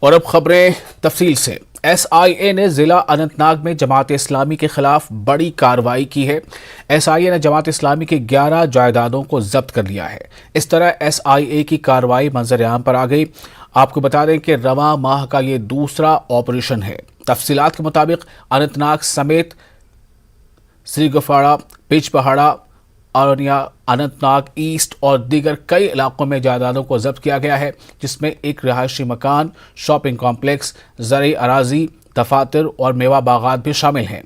और अब खबरें तफसील से। SIA ने जिला अनंतनाग में जमात इस्लामी के खिलाफ बड़ी कार्रवाई की है। SIA ने जमात इस्लामी के 11 जायदादों को जब्त कर लिया है। इस तरह SIA की कार्रवाई मंजर-ए-आम पर आ गई। आपको बता दें कि रवां माह का ये दूसरा ऑपरेशन है। तफसीलात के मुताबिक अनंतनाग समेत श्रीगुफवाड़ा, बिजबहाड़ा, औरनिया, अनंतनाग ईस्ट और दीगर कई इलाकों में जायदादों को जब्त किया गया है, जिसमें एक रिहायशी मकान, शॉपिंग कॉम्प्लेक्स, ज़रई अराजी, दफातर और मेवा बागात भी शामिल हैं।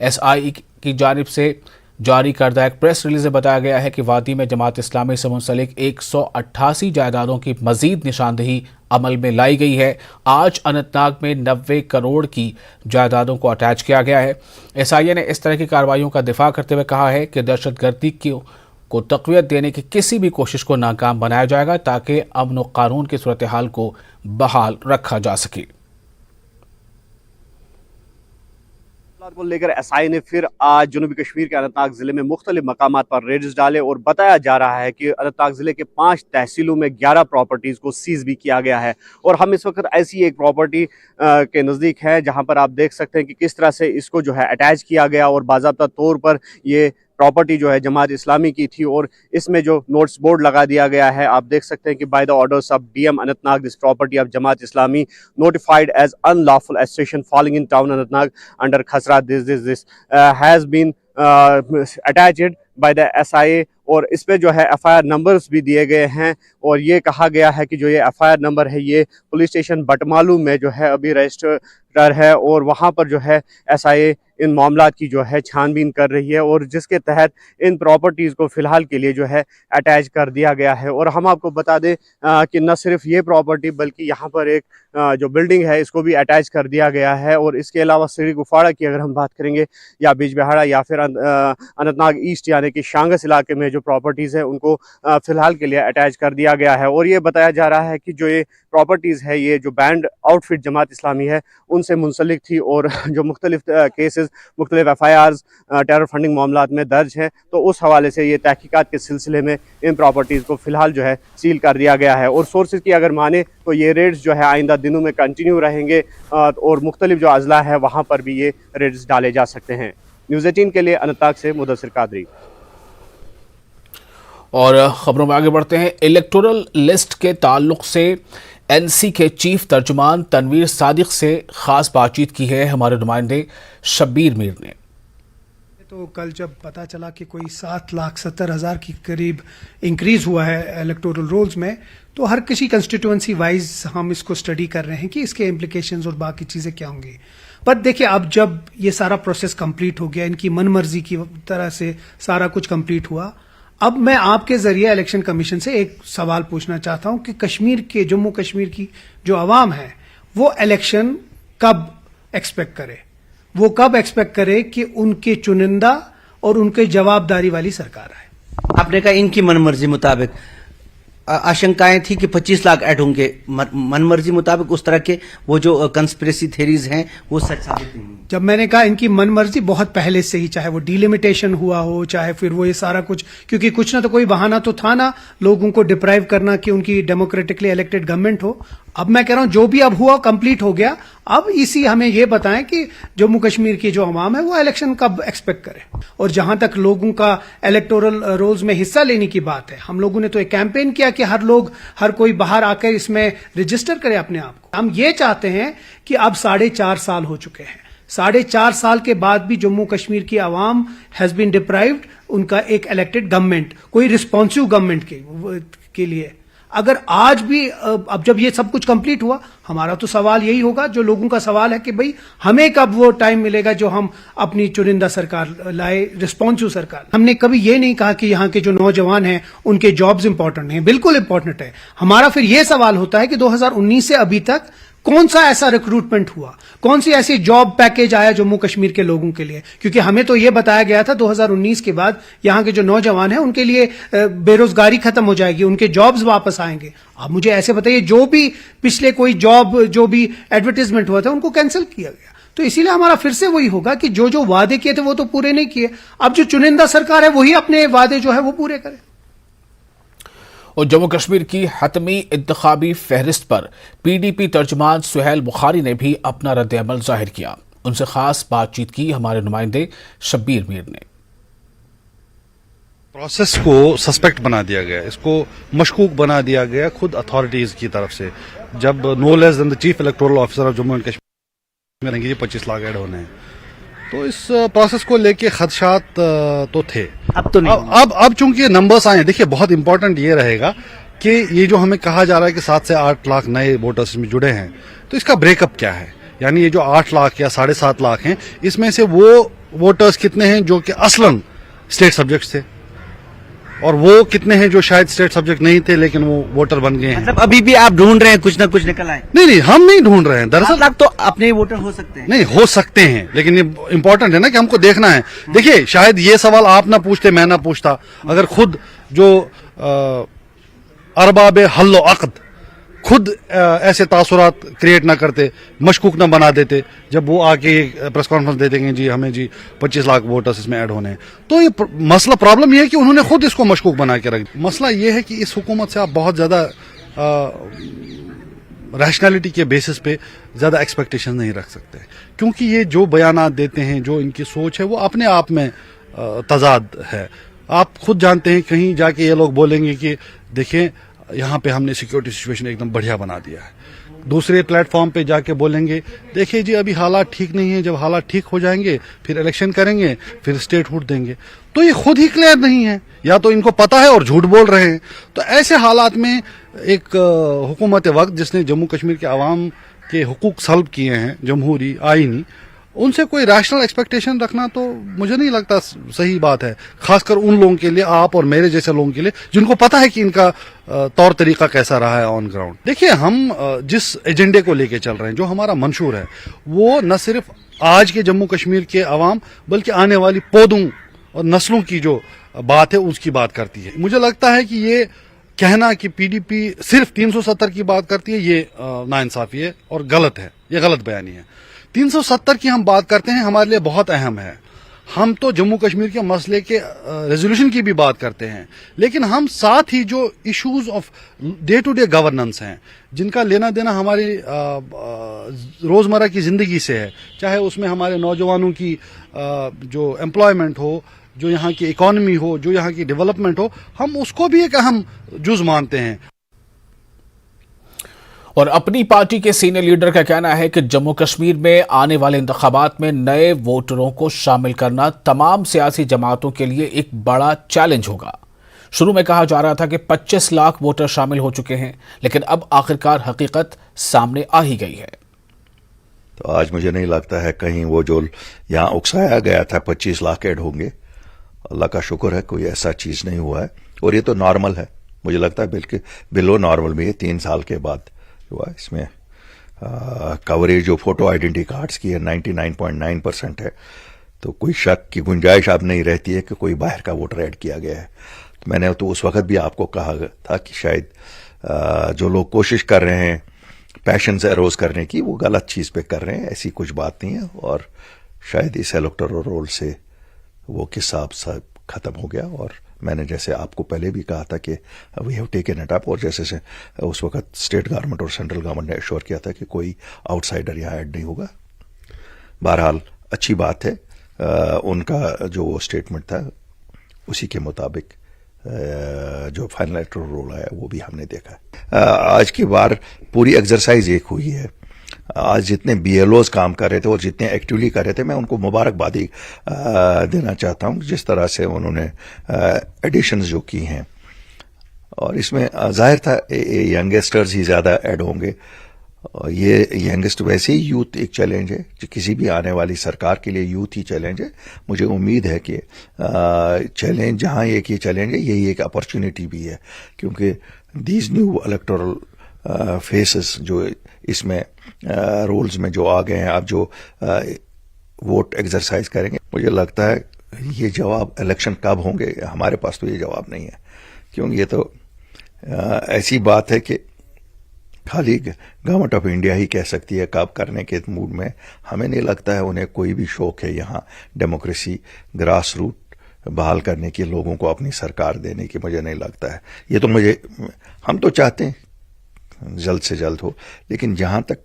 SIA की जानिब से जारी करदा एक प्रेस रिलीज में बताया गया है कि वादी में जमात इस्लामी से मुंसलिक 188 जायदादों की मजीद निशानदेही अमल में लाई गई है। आज अनंतनाग में 90 करोड़ की जायदादों को अटैच किया गया है। SIA ने इस तरह की कार्रवाइयों का दिफा करते हुए कहा है कि दहशतगर्दी को तक़वियत देने की किसी भी कोशिश को नाकाम बनाया जाएगा ताकि अमन और कानून की सूरत हाल को बहाल रखा जा सके। को लेकर SIA ने फिर आज जनूबी कश्मीर के अनंतनाग जिले में मुख्तलिफ मकामात पर रेड्स डाले और बताया जा रहा है कि अनंतनाग जिले के 5 तहसीलों में 11 प्रॉपर्टीज को सीज भी किया गया है। और हम इस वक्त ऐसी एक प्रॉपर्टी के नज़दीक है जहां पर आप देख सकते हैं कि किस तरह से इसको जो है अटैच किया गया और बाज़ाब्ता तौर पर ये प्रॉपर्टी जो है जमात इस्लामी की थी और इसमें जो नोटिस बोर्ड लगा दिया गया है। आप देख सकते हैं कि by the orders of DM Anantnag this property of Jamaat Islami notified as unlawful association falling in town Anantnag under khasra this has been attached by the SIA। और इस पे जो है FIR नंबर्स भी दिए गए हैं और ये कहा गया है कि जो ये FIR नंबर है ये पुलिस स्टेशन बटमालू में जो है अभी रजिस्टर है और वहाँ पर जो है SIA इन मामलात की जो है छानबीन कर रही है और जिसके तहत इन प्रॉपर्टीज़ को फ़िलहाल के लिए जो है अटैच कर दिया गया है। और हम आपको बता दें कि न सिर्फ ये प्रॉपर्टी बल्कि यहाँ पर एक जो बिल्डिंग है इसको भी अटैच कर दिया गया है। और इसके अलावा श्रीगुफवाड़ा की अगर हम बात करेंगे या बिजबहाड़ा या फिर अनंतनाग ईस्ट यानी कि शांगस इलाके में जो प्रॉपर्टीज़ है उनको फ़िलहाल के लिए अटैच कर दिया गया है। और ये बताया जा रहा है कि जो ये प्रॉपर्टीज़ है ये जो बैंड आउटफिट जमात इस्लामी है उनसे मुंसलिक थी और जो मुख्तलिफ केसेस मुख्तलिफ FIRs टेरर फंडिंग मामलात में दर्ज हैं, तो उस हवाले से ये तहकीकात के सिलसिले में इन प्रॉपर्टीज़ को फ़िलहाल जो है सील कर दिया गया है। और सोर्सेज की अगर माने तो ये रेड्स जो है आइंदा दिनों में कंटिन्यू रहेंगे और मुख्तलिफ जो अजला है वहाँ पर भी ये रेड्स डाले जा सकते हैं। न्यूज़ 18 के लिए अनंतनाग से मुदस्सिर कादरी। और खबरों में आगे बढ़ते हैं। इलेक्टोरल लिस्ट के ताल्लुक से NC के चीफ तर्जुमान तनवीर सादिक से खास बातचीत की है हमारे नुमाइंदे शब्बीर मीर ने। तो कल जब पता चला कि कोई 7,70,000 के करीब इंक्रीज हुआ है इलेक्टोरल रोल्स में, तो हर किसी कंस्टिट्यूएंसी वाइज हम इसको स्टडी कर रहे हैं कि इसके इम्प्लीकेशंस और बाकी चीजें क्या होंगी। पर देखिए, अब जब ये सारा प्रोसेस कंप्लीट हो गया, इनकी मनमर्जी की तरह से सारा कुछ कंप्लीट हुआ, अब मैं आपके जरिए इलेक्शन कमीशन से एक सवाल पूछना चाहता हूं कि कश्मीर के जम्मू कश्मीर की जो आवाम है वो इलेक्शन कब एक्सपेक्ट करे, वो कब एक्सपेक्ट करे कि उनके चुनिंदा और उनके जवाबदारी वाली सरकार आए। आपने कहा इनकी मनमर्जी मुताबिक, आशंकाएं थी कि 25 लाख ऐड होंगे, मनमर्जी मुताबिक उस तरह के वो जो कंस्पिरेसी थ्योरीज हैं वो सच साबित नहीं। जब मैंने कहा इनकी मनमर्जी, बहुत पहले से ही, चाहे वो डिलिमिटेशन हुआ हो, चाहे फिर वो ये सारा कुछ, क्योंकि कुछ ना तो कोई बहाना तो था ना लोगों को डिप्राइव करना कि उनकी डेमोक्रेटिकली इलेक्टेड गवर्नमेंट हो। अब मैं कह रहा हूं जो भी अब हुआ कंप्लीट हो गया। अब इसी हमें ये बताएं कि जम्मू कश्मीर की जो अवाम है वो इलेक्शन कब एक्सपेक्ट करे। और जहां तक लोगों का इलेक्टोरल रोल्स में हिस्सा लेने की बात है, हम लोगों ने तो एक कैंपेन किया कि हर कोई बाहर आकर इसमें रजिस्टर करे अपने आप को। हम ये चाहते हैं कि अब 4.5 साल हो चुके हैं, 4.5 साल के बाद भी जम्मू कश्मीर की आवाम हैज बीन डिप्राइव्ड उनका एक इलेक्टेड गवर्नमेंट, कोई रिस्पॉन्सिव गवर्नमेंट के लिए। अगर आज भी, अब जब ये सब कुछ कंप्लीट हुआ, हमारा तो सवाल यही होगा, जो लोगों का सवाल है कि भाई हमें कब वो टाइम मिलेगा जो हम अपनी चुनिंदा सरकार लाए, रिस्पॉन्सिव सरकार। हमने कभी ये नहीं कहा कि यहाँ के जो नौजवान हैं उनके जॉब्स इंपॉर्टेंट हैं, बिल्कुल इंपॉर्टेंट है। हमारा फिर ये सवाल होता है कि 2019 से अभी तक कौन सा ऐसा रिक्रूटमेंट हुआ, कौन सी ऐसी जॉब पैकेज आया जम्मू कश्मीर के लोगों के लिए। क्योंकि हमें तो यह बताया गया था 2019 के बाद यहाँ के जो नौजवान हैं उनके लिए बेरोजगारी खत्म हो जाएगी, उनके जॉब्स वापस आएंगे। अब मुझे ऐसे बताइए, जो भी पिछले कोई जॉब, जो भी एडवर्टीजमेंट हुआ था उनको कैंसिल किया गया। तो इसीलिए हमारा फिर से वही होगा कि जो जो वादे किए थे वो तो पूरे नहीं किए। अब जो चुनिंदा सरकार है वही अपने वादे जो है वो पूरे करे। और जम्मू कश्मीर की हतमी इंतखाबी फहरिस्त पर PDP तर्जमान सुहेल बुखारी ने भी अपना रद्द-ए-अमल जाहिर किया। उनसे खास बातचीत की हमारे नुमाइंदे शब्बीर मीर ने। प्रोसेस को सस्पेक्ट बना दिया गया, इसको मशकूक बना दिया गया खुद अथॉरिटीज की तरफ से, जब no less than the chief electoral officer of Jammu and Kashmir में 25 लाख ऐड होने हैं। तो इस प्रोसेस को लेके खदशात तो थे, अब तो नहीं। अब चूंकि नंबर्स आए, देखिए बहुत इंपॉर्टेंट ये रहेगा कि ये जो हमें कहा जा रहा है कि 7 से 8 लाख नए वोटर्स में जुड़े हैं, तो इसका ब्रेकअप क्या है? यानी ये जो 8 लाख या 7.5 लाख हैं, इसमें से वो वोटर्स कितने हैं जो कि असलन स्टेट सब्जेक्ट्स थे, और वो कितने हैं जो शायद स्टेट सब्जेक्ट नहीं थे लेकिन वो वोटर बन गए हैं। मतलब अभी भी आप ढूंढ रहे हैं कुछ ना कुछ निकल आए? नहीं, हम नहीं ढूंढ रहे हैं। 7 दरअसल लाख तो अपने ही वोटर हो सकते हैं। नहीं हो सकते हैं, लेकिन ये इंपॉर्टेंट है ना कि हमको देखना है। देखिए, शायद ये सवाल आप ना पूछते, मैं ना पूछता, अगर खुद जो अरबाब हल्लो अक़द खुद ऐसे तासुरात क्रिएट ना करते, मशकूक ना बना देते, जब वो आके प्रेस कॉन्फ्रेंस देते हैं जी हमें जी 25 लाख वोटर्स इसमें ऐड होने हैं, तो ये मसला प्रॉब्लम ये है कि उन्होंने खुद इसको मशकूक बना के रख दिया। मसला ये है कि इस हुकूमत से आप बहुत ज्यादा रैशनैलिटी के बेसिस पे ज्यादा एक्सपेक्टेशन नहीं रख सकते, क्योंकि ये जो बयानात देते हैं, जो इनकी सोच है, वो अपने आप में तजाद है। आप खुद जानते हैं, कहीं जाके ये लोग बोलेंगे कि देखिए यहाँ पे हमने सिक्योरिटी सिचुएशन एकदम बढ़िया बना दिया है, दूसरे प्लेटफॉर्म पे जाके बोलेंगे देखिए जी अभी हालात ठीक नहीं है, जब हालात ठीक हो जाएंगे फिर इलेक्शन करेंगे, फिर स्टेटहुड देंगे। तो ये खुद ही क्लियर नहीं है, या तो इनको पता है और झूठ बोल रहे हैं। तो ऐसे हालात में एक हुकूमत वक्त जिसने जम्मू कश्मीर के अवाम के हुकूक सल्ब किए हैं, जमहूरी आईनी, उनसे कोई रैशनल एक्सपेक्टेशन रखना तो मुझे नहीं लगता सही बात है, खासकर उन लोगों के लिए, आप और मेरे जैसे लोगों के लिए, जिनको पता है कि इनका तौर तरीका कैसा रहा है ऑन ग्राउंड। देखिए, हम जिस एजेंडे को लेके चल रहे हैं, जो हमारा मंशूर है, वो न सिर्फ आज के जम्मू कश्मीर के अवाम बल्कि आने वाली पौधों और नस्लों की जो बात है उसकी बात करती है। मुझे लगता है कि ये कहना कि PDP सिर्फ 370 की बात करती है, ये नाइंसाफी है और गलत है, ये गलत बयानी है। 370 की हम बात करते हैं, हमारे लिए बहुत अहम है। हम तो जम्मू कश्मीर के मसले के रेजोल्यूशन की भी बात करते हैं, लेकिन हम साथ ही जो issues of day to day governance हैं, जिनका लेना देना हमारी रोजमर्रा की जिंदगी से है, चाहे उसमें हमारे नौजवानों की जो एम्प्लॉयमेंट हो, जो यहाँ की इकोनॉमी हो, जो यहाँ की डेवलपमेंट हो, हम उसको भी एक अहम जुज मानते हैं। और अपनी पार्टी के सीनियर लीडर का कहना है कि जम्मू कश्मीर में आने वाले इंतखाबात में नए वोटरों को शामिल करना तमाम सियासी जमातों के लिए एक बड़ा चैलेंज होगा। शुरू में कहा जा रहा था कि 25 लाख वोटर शामिल हो चुके हैं, लेकिन अब आखिरकार हकीकत सामने आ ही गई है। तो आज मुझे नहीं लगता है कहीं वो जो यहाँ उकसाया गया था 25 लाख ऐड होंगे, अल्लाह का शुक्र है कोई ऐसा चीज नहीं हुआ है, और ये तो नॉर्मल है। मुझे लगता है बिल्कुल बिलो नॉर्मल में ये 3 साल के बाद हुआ। इसमें कवरेज जो फोटो आइडेंटिटी कार्ड्स की है 99.9% है, तो कोई शक की गुंजाइश अब नहीं रहती है कि कोई बाहर का वोटर ऐड किया गया है। तो मैंने तो उस वक्त भी आपको कहा था कि शायद जो लोग कोशिश कर रहे हैं पैशन से अरोज करने की, वो गलत चीज पे कर रहे हैं, ऐसी कुछ बात नहीं है। और शायद इस इलेक्टोरल रोल से वो किस्सा सब खत्म हो गया। और मैंने जैसे आपको पहले भी कहा था कि we have taken it up, और जैसे से उस वक्त स्टेट गवर्नमेंट और सेंट्रल गवर्नमेंट ने एश्योर किया था कि कोई आउटसाइडर यहाँ ऐड नहीं होगा। बहरहाल अच्छी बात है, उनका जो स्टेटमेंट था उसी के मुताबिक जो फाइनल इलेक्टोरल रोल आया वो भी हमने देखा। आज की बार पूरी एक्सरसाइज एक हुई है। आज जितने BLOs काम कर रहे थे और जितने एक्टिवली कर रहे थे, मैं उनको मुबारकबादी देना चाहता हूं जिस तरह से उन्होंने एडिशंस जो की हैं। और इसमें जाहिर था यंगस्टर्स ही ज्यादा ऐड होंगे। ये यंगेस्ट वैसे ही यूथ एक चैलेंज है, किसी भी आने वाली सरकार के लिए यूथ ही चैलेंज है। मुझे उम्मीद है कि चैलेंज जहां एक ये चैलेंज है, यही एक अपॉर्चुनिटी भी है, क्योंकि दीज न्यू इलेक्टोरल फेसेस जो इसमें रोल्स में जो आ गए हैं, अब जो वोट एक्सरसाइज करेंगे, मुझे लगता है ये जवाब इलेक्शन कब होंगे, हमारे पास तो ये जवाब नहीं है। क्योंकि ये तो ऐसी बात है कि खाली गवर्नमेंट ऑफ इंडिया ही कह सकती है कब करने के मूड में। हमें नहीं लगता है उन्हें कोई भी शौक है यहाँ डेमोक्रेसी, ग्रास रूट बहाल करने की, लोगों को अपनी सरकार देने की मुझे नहीं लगता है। ये तो हम तो चाहते हैं जल्द से जल्द हो, लेकिन जहां तक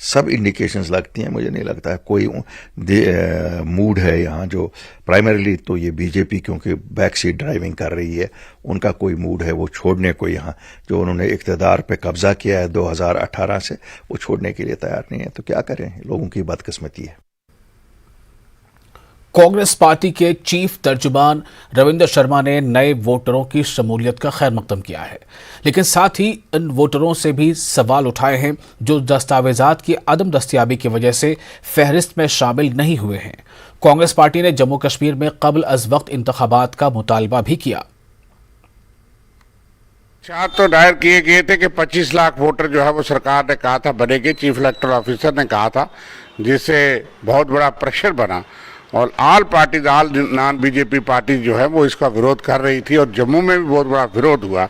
सब इंडिकेशंस लगती हैं, मुझे नहीं लगता है कोई मूड है यहाँ जो प्राइमरीली तो ये बीजेपी क्योंकि बैक सीट ड्राइविंग कर रही है, उनका कोई मूड है वो छोड़ने को, यहाँ जो उन्होंने इक़्तिदार पे कब्जा किया है 2018 से, वो छोड़ने के लिए तैयार नहीं है। तो क्या करें, लोगों की बदकिस्मती है। कांग्रेस पार्टी के चीफ तर्जुमान रविंद्र शर्मा ने नए वोटरों की शमूलियत का खैर मकदम किया है, लेकिन साथ ही इन वोटरों से भी सवाल उठाए हैं जो दस्तावेजात की अदम दस्तयाबी की वजह से फहरिस्त में शामिल नहीं हुए हैं। कांग्रेस पार्टी ने जम्मू कश्मीर में कबल अज वक्त इंतखाबात का मुतालबा भी किया। चार्ट तो दायर किए गए थे कि 25 लाख वोटर जो है वो सरकार ने कहा था बनेंगे, चीफ इलेक्टोरल ऑफिसर ने कहा था, जिससे बहुत बड़ा प्रेशर बना और all parties, all non BJP party जो है वो इसका विरोध कर रही थी और जम्मू में भी बहुत बड़ा विरोध हुआ,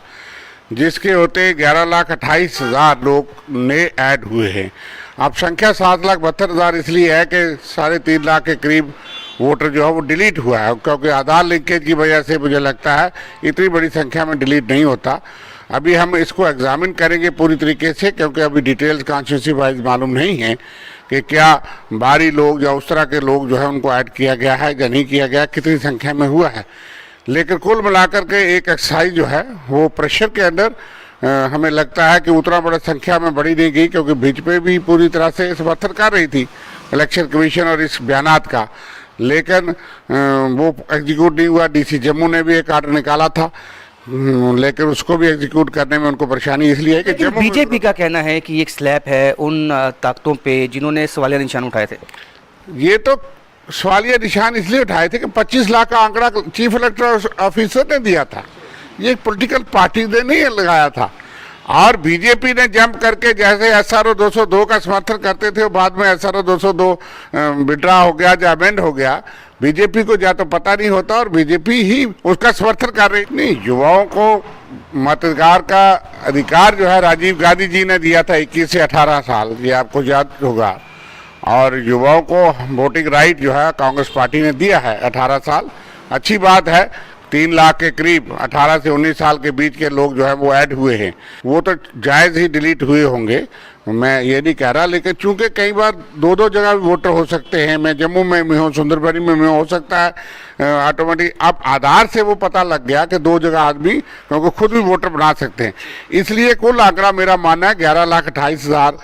जिसके होते 11,28,000 लोग नए ऐड हुए हैं। अब संख्या 7,72,000 इसलिए है कि 3.5 लाख के करीब वोटर जो है वो डिलीट हुआ है, क्योंकि आधार लिंकेज की वजह से मुझे लगता है इतनी बड़ी संख्या में डिलीट नहीं होता। अभी हम इसको एग्जामिन करेंगे पूरी तरीके से, क्योंकि अभी डिटेल्स कॉन्स्टिट्यूंसी वाइज मालूम नहीं है कि क्या बाहरी लोग या उस तरह के लोग जो है उनको ऐड किया गया है या नहीं किया गया, कितनी संख्या में हुआ है। लेकिन कुल मिलाकर के एक एक्सरसाइज जो है वो प्रेशर के अंदर हमें लगता है कि उतना बड़ा संख्या में बढ़ी नहीं गई, क्योंकि बीजेपी भी पूरी तरह से समर्थन कर रही थी इलेक्शन कमीशन और इस बयानात का, लेकिन वो एग्जीक्यूट नहीं हुआ। डीसी जम्मू ने भी एक आर्डर निकाला था, लेकिन उसको भी एग्जीक्यूट करने में उनको परेशानी इसलिए है कि बीजेपी का कहना है कि एक स्लैब है उन ताकतों पे जिन्होंने सवालिया निशान उठाए थे। ये तो सवालिया निशान इसलिए उठाए थे कि 25 लाख का आंकड़ा चीफ इलेक्टोरल ऑफिसर ने दिया था, ये पॉलिटिकल पार्टी ने नहीं लगाया था। और बीजेपी ने जंप करके जैसे SRO 202 का समर्थन करते थे और बाद में SRO 202 विड्रा हो गया या अमेंड हो गया, बीजेपी को या तो पता नहीं होता और बीजेपी ही उसका समर्थन कर रही नहीं। युवाओं को मतदान का अधिकार जो है राजीव गांधी जी ने दिया था 21 से 18 साल, ये आपको याद होगा, और युवाओं को वोटिंग राइट जो है कांग्रेस पार्टी ने दिया है 18 साल। अच्छी बात है, 3 लाख के करीब 18 से 19 साल के बीच के लोग जो है वो ऐड हुए हैं, वो तो जायज़ ही डिलीट हुए होंगे, मैं ये नहीं कह रहा। लेकिन चूंकि कई बार दो जगह भी वोटर हो सकते हैं, मैं जम्मू में भी हूँ, सुंदरबनी में हो सकता है ऑटोमेटिक, अब आधार से वो पता लग गया कि 2 जगह आदमी क्योंकि खुद भी वोटर बना सकते हैं, इसलिए कुल आंकड़ा मेरा मानना है 11,28,000।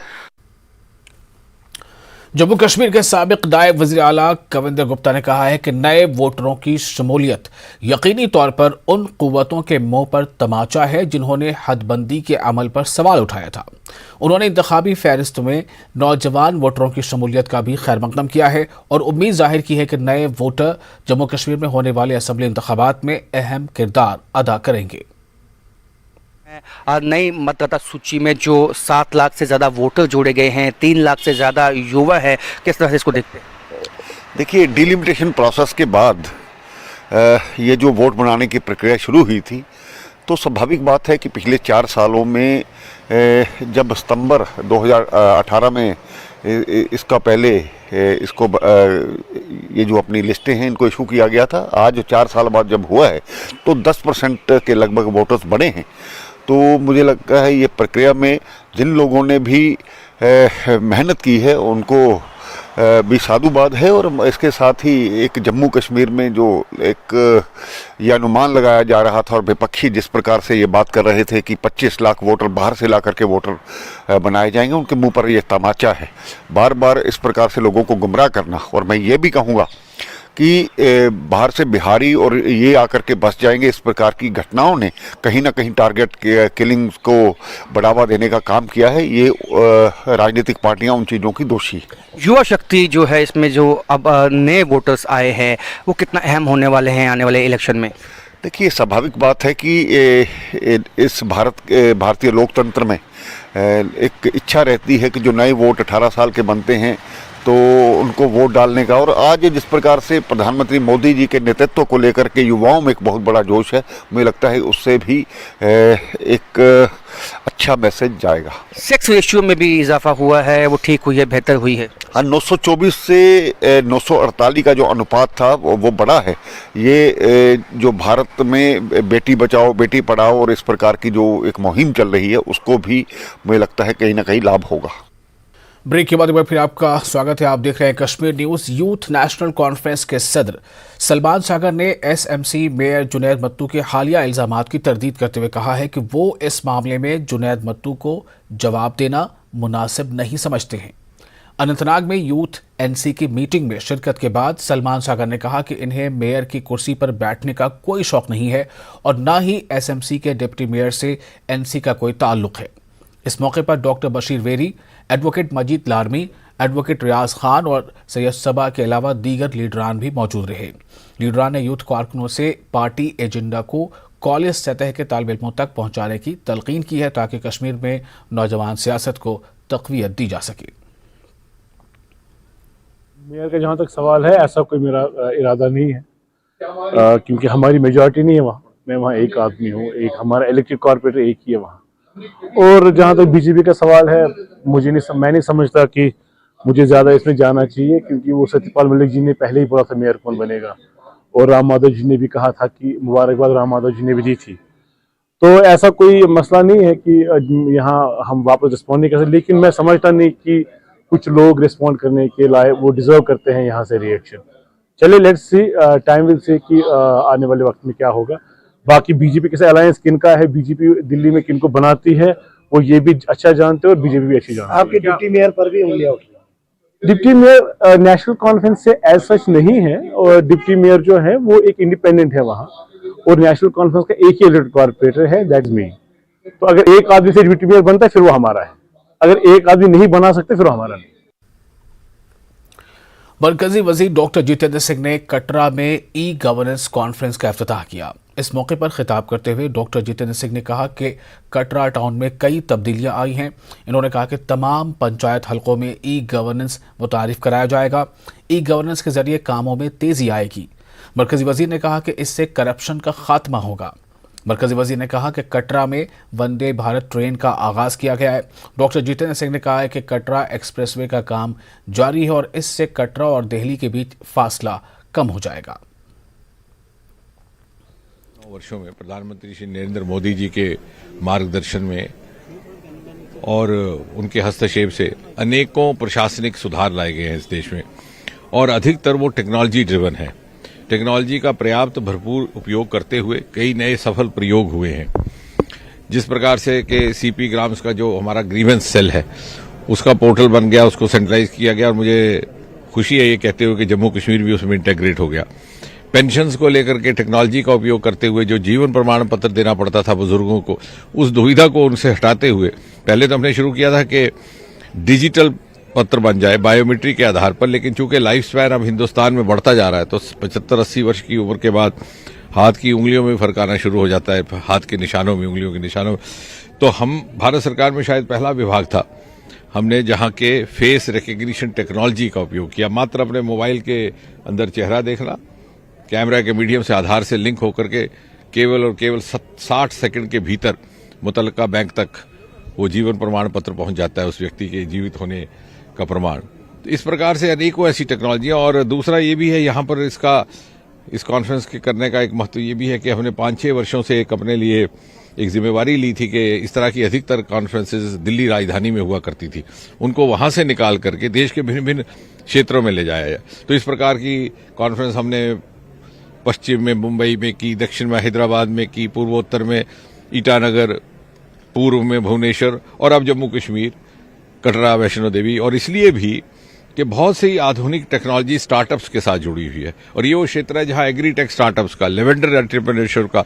जम्मू कश्मीर के साबिक नायब वज़ीर आला कविंदर गुप्ता ने कहा है कि नए वोटरों की शमूलियत यकीनी तौर पर उन कुव्वतों के मुंह पर तमाचा है जिन्होंने हदबंदी के अमल पर सवाल उठाया था। उन्होंने इंतखाबी फहरिस्त में नौजवान वोटरों की शमूलियत का भी खैर मकदम किया है और उम्मीद जाहिर की है कि नए वोटर जम्मू कश्मीर में होने वाले असम्बली इंतखाबात में अहम किरदार अदा करेंगे। नई मतदाता सूची में जो 7 लाख से ज़्यादा वोटर जोड़े गए हैं, 3 लाख से ज़्यादा युवा है, किस तरह से इसको देखते हैं? देखिए, डिलिमिटेशन प्रोसेस के बाद ये जो वोट बनाने की प्रक्रिया शुरू हुई थी, तो स्वाभाविक बात है कि पिछले 4 सालों में जब सितंबर 2018 में इसका पहले इसको ये जो अपनी लिस्टें हैं इनको इशू किया गया था, आज 4 साल बाद जब हुआ है तो 10% के लगभग वोटर्स बढ़े हैं। तो मुझे लगता है ये प्रक्रिया में जिन लोगों ने भी मेहनत की है उनको भी साधुवाद है, और इसके साथ ही एक जम्मू कश्मीर में जो एक ये अनुमान लगाया जा रहा था और विपक्षी जिस प्रकार से ये बात कर रहे थे कि 25 लाख वोटर बाहर से ला करके वोटर बनाए जाएंगे, उनके मुंह पर ये तमाचा है। बार बार इस प्रकार से लोगों को गुमराह करना, और मैं ये भी कहूँगा कि बाहर से बिहारी और ये आकर के बस जाएंगे, इस प्रकार की घटनाओं ने कहीं ना कहीं टारगेट किलिंग्स को बढ़ावा देने का काम किया है। ये राजनीतिक पार्टियां उन चीज़ों की दोषी है। युवा शक्ति जो है इसमें जो अब नए वोटर्स आए हैं वो कितना अहम होने वाले हैं आने वाले इलेक्शन में? देखिए, स्वाभाविक बात है कि इस भारतीय लोकतंत्र में एक इच्छा रहती है कि जो नए वोट 18 साल के बनते हैं तो उनको वोट डालने का। और आज जिस प्रकार से प्रधानमंत्री मोदी जी के नेतृत्व को लेकर के युवाओं में एक बहुत बड़ा जोश है, मुझे लगता है उससे भी एक अच्छा मैसेज जाएगा। सेक्स रेशियो में भी इजाफा हुआ है, वो ठीक हुई है, बेहतर हुई है। हाँ, 924 से 948 का जो अनुपात था वो बड़ा है। ये जो भारत में बेटी बचाओ बेटी पढ़ाओ और इस प्रकार की जो एक मुहिम चल रही है उसको भी मुझे लगता है कहीं ना कहीं लाभ होगा। ब्रेक के बाद एक बार फिर आपका स्वागत है। आप देख रहे हैं Kashmir news. Youth national conference के सदर सलमान सागर ने एसएमसी मेयर जुनैद मत्तू के हालिया इल्जामात की तरदीद करते हुए कहा है कि वो इस मामले में जुनैद मत्तू को जवाब देना मुनासिब नहीं समझते हैं। अनंतनाग में यूथ एनसी की मीटिंग में शिरकत के बाद सलमान सागर ने कहा कि इन्हें मेयर की कुर्सी पर बैठने का कोई शौक नहीं है और न ही एसएमसी के डिप्टी मेयर से एनसी का कोई ताल्लुक है। इस मौके पर डॉक्टर बशीर वेरी, एडवोकेट मजीद लारमी, एडवोकेट रियाज खान और सैयद सबा के अलावा दीगर लीडरान भी मौजूद रहे। लीडरान ने यूथ कारकुनों से पार्टी एजेंडा को कॉलेज सतह के तालिब इल्मों तक पहुंचाने की तलकीन की है ताकि कश्मीर में नौजवान सियासत को तक़वियत दी जा सके। मेयर का जहाँ तक सवाल है, ऐसा कोई मेरा इरादा नहीं है, क्योंकि हमारी मेजॉरिटी नहीं है वहाँ। मैं वहाँ एक आदमी हूँ, एक हमारा इलेक्टेड कॉर्पोरेटर एक ही है वहाँ। और जहाँ तक बीजेपी का सवाल है, मैं नहीं समझता कि मुझे ज़्यादा इसमें जाना चाहिए, क्योंकि वो सत्यपाल मलिक जी ने पहले ही बोला था मेयर कौन बनेगा, और राम माधव जी ने भी कहा था कि मुबारकबाद राम माधव जी ने भी दी थी। तो ऐसा कोई मसला नहीं है कि यहाँ हम वापस रिस्पॉन्ड नहीं कर सकते, लेकिन मैं समझता नहीं कि कुछ लोग रिस्पॉन्ड करने के लायक वो डिजर्व करते हैं यहाँ से रिएक्शन। चलिए, let's see, time will say कि आने वाले वक्त में क्या होगा। बाकी बीजेपी के साथ अलायंस किनका है, बीजेपी दिल्ली में किनको बनाती है, वो ये भी अच्छा जानते हैं और बीजेपी भी अच्छी जानती है। आपके डिप्टी मेयर पर भी उंगलियां उठी। डिप्टी मेयर नेशनल कॉन्फ्रेंस से एज सच नहीं है, और डिप्टी मेयर जो है वो एक इंडिपेंडेंट है वहाँ, और नेशनल कॉन्फ्रेंस का एक ही इलेक्टेड कॉर्पोरेटर है, दैट्स मी। तो अगर एक आदमी से डिप्टी मेयर बनता है फिर वो हमारा है, अगर एक आदमी नहीं बना सकते फिर हमारा नहीं। मरकजी वजीर डॉक्टर जितेंद्र सिंह ने कटरा में ई गवर्नेंस कॉन्फ्रेंस का इफ्तिताह किया। इस मौके पर खिताब करते हुए डॉक्टर जितेंद्र सिंह ने कहा कि कटरा टाउन में कई तब्दीलियां आई हैं। इन्होंने कहा कि तमाम पंचायत हलकों में ई गवर्नेंस मुतारिफ कराया जाएगा। ई गवर्नेंस के जरिए कामों में तेजी आएगी। मरकजी वजीर ने कहा कि इससे करप्शन का खात्मा होगा। मरकजी वजीर ने कहा कि कटरा में वंदे भारत ट्रेन का आगाज किया गया है। डॉक्टर जितेंद्र सिंह ने कहा है कि कटरा एक्सप्रेसवे का काम जारी है और इससे कटरा और दिल्ली के बीच फासला कम हो जाएगा। वर्षों में प्रधानमंत्री श्री नरेंद्र मोदी जी के मार्गदर्शन में और उनके हस्तक्षेप से अनेकों प्रशासनिक सुधार लाए गए हैं इस देश में, और अधिकतर वो टेक्नोलॉजी ड्रिवन है। टेक्नोलॉजी का पर्याप्त भरपूर उपयोग करते हुए कई नए सफल प्रयोग हुए हैं। जिस प्रकार से कि सीपी ग्राम्स का जो हमारा ग्रीवेंस सेल है उसका पोर्टल बन गया, उसको सेंट्रलाइज किया गया, और मुझे खुशी है ये कहते हुए कि जम्मू कश्मीर भी उसमें इंटेग्रेट हो गया। पेंशन्स को लेकर के टेक्नोलॉजी का उपयोग करते हुए जो जीवन प्रमाण पत्र देना पड़ता था बुजुर्गों को, उस दुविधा को उनसे हटाते हुए पहले तो हमने शुरू किया था कि डिजिटल पत्र बन जाए बायोमेट्रिक के आधार पर, लेकिन चूंकि लाइफ स्पैन अब हिंदुस्तान में बढ़ता जा रहा है तो 75-80 वर्ष की उम्र के बाद हाथ की उंगलियों में फर्क आना शुरू हो जाता है, हाथ के निशानों में, उंगलियों के निशानों में। तो हम भारत सरकार में शायद पहला विभाग था हमने जहां के फेस रिकग्निशन टेक्नोलॉजी का उपयोग किया। मात्र अपने मोबाइल के अंदर चेहरा देखना, कैमरा के मीडियम से आधार से लिंक होकर के केवल और केवल 60 सेकंड के भीतर मुतल्लिका बैंक तक वो जीवन प्रमाण पत्र पहुंच जाता है, उस व्यक्ति के जीवित होने का प्रमाण। तो इस प्रकार से अनेकों ऐसी टेक्नोलॉजियां। और दूसरा ये भी है यहाँ पर इस कॉन्फ्रेंस के करने का एक महत्व ये भी है कि हमने 5-6 वर्षों से एक अपने लिए एक जिम्मेवारी ली थी कि इस तरह की अधिकतर कॉन्फ्रेंसेस दिल्ली राजधानी में हुआ करती थी, उनको वहां से निकाल करके देश के भिन्न भिन्न क्षेत्रों में ले जाया जाए। तो इस प्रकार की कॉन्फ्रेंस हमने पश्चिम में मुंबई में की, दक्षिण में हैदराबाद में की, पूर्वोत्तर में ईटानगर, पूर्व में भुवनेश्वर, और अब जम्मू कश्मीर कटरा वैष्णो देवी। और इसलिए भी कि बहुत सी आधुनिक टेक्नोलॉजी स्टार्टअप्स के साथ जुड़ी हुई है, और ये वो क्षेत्र है जहां एग्रीटेक स्टार्टअप्स का, लेवेंडर एंटरप्रेन्योरशिप का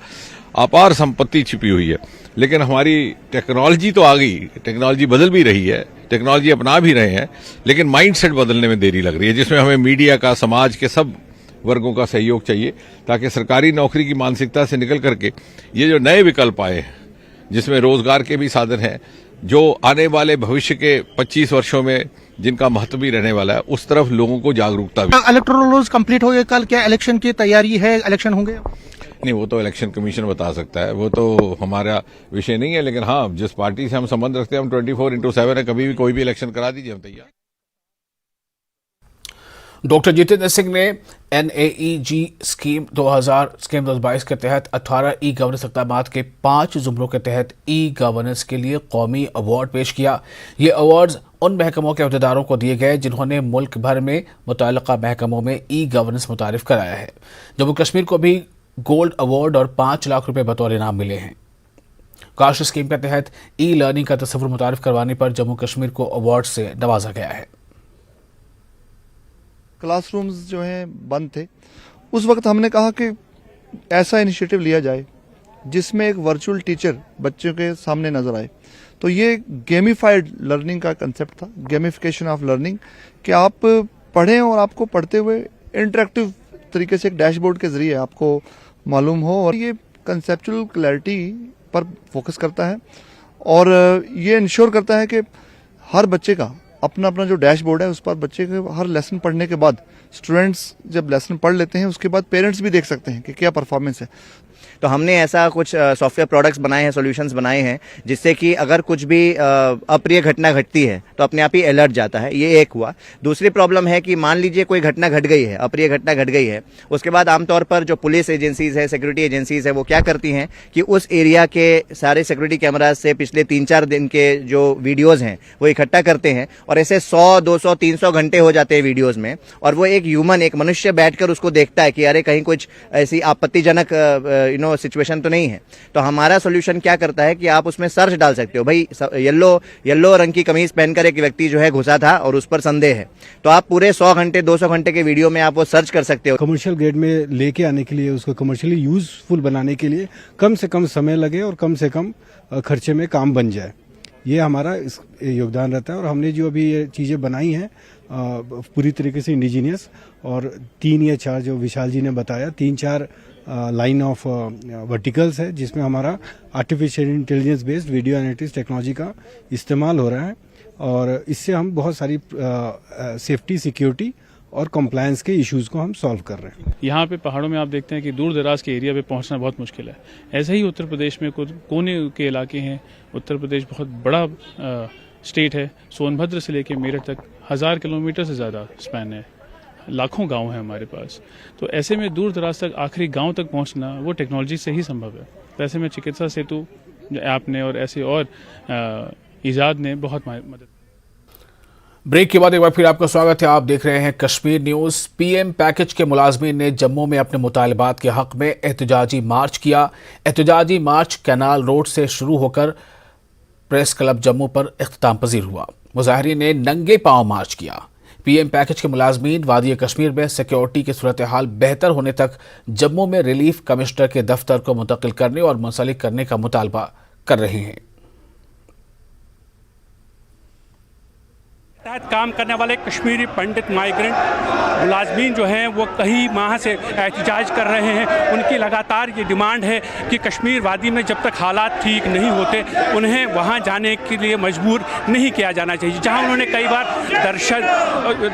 अपार संपत्ति छिपी हुई है। लेकिन हमारी टेक्नोलॉजी तो आ गई, टेक्नोलॉजी बदल भी रही है, टेक्नोलॉजी अपना भी रहे हैं, लेकिन माइंडसेट बदलने में देरी लग रही है, जिसमें हमें मीडिया का, समाज के सब वर्गों का सहयोग चाहिए, ताकि सरकारी नौकरी की मानसिकता से निकल करके ये जो नए विकल्प आए हैं, जिसमें रोजगार के भी साधन हैं, जो आने वाले भविष्य के 25 वर्षों में जिनका महत्व भी रहने वाला है, उस तरफ लोगों को जागरूकता भी। इलेक्टोरल रोल्स कंप्लीट हो गए कल, क्या इलेक्शन की तैयारी है, इलेक्शन होंगे? नहीं, वो तो इलेक्शन कमीशन बता सकता है, वो तो हमारा विषय नहीं है। लेकिन हाँ, जिस पार्टी से हम संबंध रखते हैं, हम 24/7 है, कभी भी कोई भी इलेक्शन करा दीजिए, हम तैयार। डॉक्टर जितेंद्र सिंह ने NAEG स्कीम 2022 के तहत 18 ई गवर्नेंस इक़दामात के 5 जुमलों के तहत ई गवर्नेंस के लिए कौमी अवार्ड पेश किया। ये अवार्ड्स उन महकमों के अहदेदारों को दिए गए जिन्होंने मुल्क भर में मुतल्लिका महकमों में ई गवर्नेंस मुतारिफ कराया है। जम्मू कश्मीर को भी गोल्ड अवार्ड और 5 लाख रुपए बतौर इनाम मिले हैं। काश स्कीम के तहत ई लर्निंग का तस्वुर मुतारिफ करवाने पर जम्मू कश्मीर को अवार्ड से नवाजा गया है। क्लासरूम्स जो हैं बंद थे, उस वक्त हमने कहा कि ऐसा इनिशिएटिव लिया जाए जिसमें एक वर्चुअल टीचर बच्चों के सामने नजर आए। तो ये गेमिफाइड लर्निंग का कंसेप्ट था, गेमिफिकेशन ऑफ लर्निंग, कि आप पढ़ें और आपको पढ़ते हुए इंटरेक्टिव तरीके से एक डैशबोर्ड के जरिए आपको मालूम हो। और ये कंसेप्चुअल क्लैरिटी पर फोकस करता है और ये इंश्योर करता है कि हर बच्चे का अपना अपना जो डैशबोर्ड है उस पर बच्चे के हर लेसन पढ़ने के बाद स्टूडेंट्स जब लेसन पढ़ लेते हैं उसके बाद पेरेंट्स भी देख सकते हैं कि क्या परफॉर्मेंस है। तो हमने ऐसा कुछ सॉफ्टवेयर प्रोडक्ट्स बनाए हैं, सॉल्यूशंस बनाए हैं, जिससे कि अगर कुछ भी अप्रिय घटना घटती है तो अपने आप ही अलर्ट जाता है। ये एक हुआ। दूसरी प्रॉब्लम है कि मान लीजिए कोई घटना घट गई है, अप्रिय घटना घट गई है, उसके बाद आमतौर पर जो पुलिस एजेंसीज है, सिक्योरिटी एजेंसीज है, वो क्या करती हैं कि उस एरिया के सारे सिक्योरिटी कैमराज से पिछले 3-4 दिन के जो वीडियोज हैं वो इकट्ठा करते हैं और ऐसे 100, 200, 300 घंटे हो जाते हैं वीडियोज में। और वो एक ह्यूमन, एक मनुष्य बैठकर उसको देखता है कि अरे कहीं कुछ ऐसी आपत्तिजनक सिचुएशन तो नहीं है। तो हमारा सॉल्यूशन क्या करता है कि आप उसमें सर्च डाल सकते हो, भाई येलो रंग की कमीज पहनकर एक व्यक्ति जो है घुसा था और उस पर संदेह है, तो आप पूरे 100 घंटे 200 घंटे के वीडियो में आप वो सर्च कर सकते हो। कमर्शियल ग्रेड में लेके आने के लिए, उसको कमर्शियली यूजफुल बनाने के लिए कम से कम समय लगे और कम से कम खर्चे में काम बन जाए, ये हमारा योगदान रहता है। और हमने जो अभी ये चीज़ें बनाई हैं पूरी तरीके से इंडिजीनियस, और 3 या 4 जो विशाल जी ने बताया, 3-4 लाइन ऑफ वर्टिकल्स है जिसमें हमारा artificial intelligence based video analytics technology का इस्तेमाल हो रहा है। और इससे हम बहुत सारी सेफ्टी, सिक्योरिटी और कंप्लायंस के इश्यूज को हम सॉल्व कर रहे हैं। यहाँ पे पहाड़ों में आप देखते हैं कि दूर दराज के एरिया पे पहुँचना बहुत मुश्किल है। ऐसे ही उत्तर प्रदेश में कुछ कोने के इलाके हैं। उत्तर प्रदेश बहुत बड़ा स्टेट है। सोनभद्र से लेकर मेरठ तक 1000 किलोमीटर से ज़्यादा स्पैन है, लाखों गांव हैं हमारे पास। तो ऐसे में दूर दराज तक आखिरी गांव तक पहुंचना वो टेक्नोलॉजी से ही संभव है। तो ऐसे में चिकित्सा सेतु ऐप ने और ऐसे और ईजाद ने बहुत मदद। ब्रेक के बाद एक बार फिर आपका स्वागत है। आप देख रहे हैं कश्मीर न्यूज। PM पैकेज के मुलाजमीन ने जम्मू में अपने मुतालबात के हक में एहतजाजी मार्च किया। एहतजाजी मार्च कैनाल रोड से शुरू होकर प्रेस क्लब जम्मू पर इख्तिताम पजीर हुआ। मुजाहिरीन ने नंगे पांव मार्च किया। PM पैकेज के मुलाजमीन वादी कश्मीर में सिक्योरिटी की सूरत हाल बेहतर होने तक जम्मू में रिलीफ कमिश्नर के दफ्तर को मुंतकिल करने और मुंसलिक करने का मुतालबा कर रहे हैं। तहत काम करने वाले कश्मीरी पंडित माइग्रेंट मुलाजमीन जो हैं वो कई माह से एहतजाज कर रहे हैं। उनकी लगातार ये डिमांड है कि कश्मीर वादी में जब तक हालात ठीक नहीं होते उन्हें वहाँ जाने के लिए मजबूर नहीं किया जाना चाहिए। जहाँ उन्होंने कई बार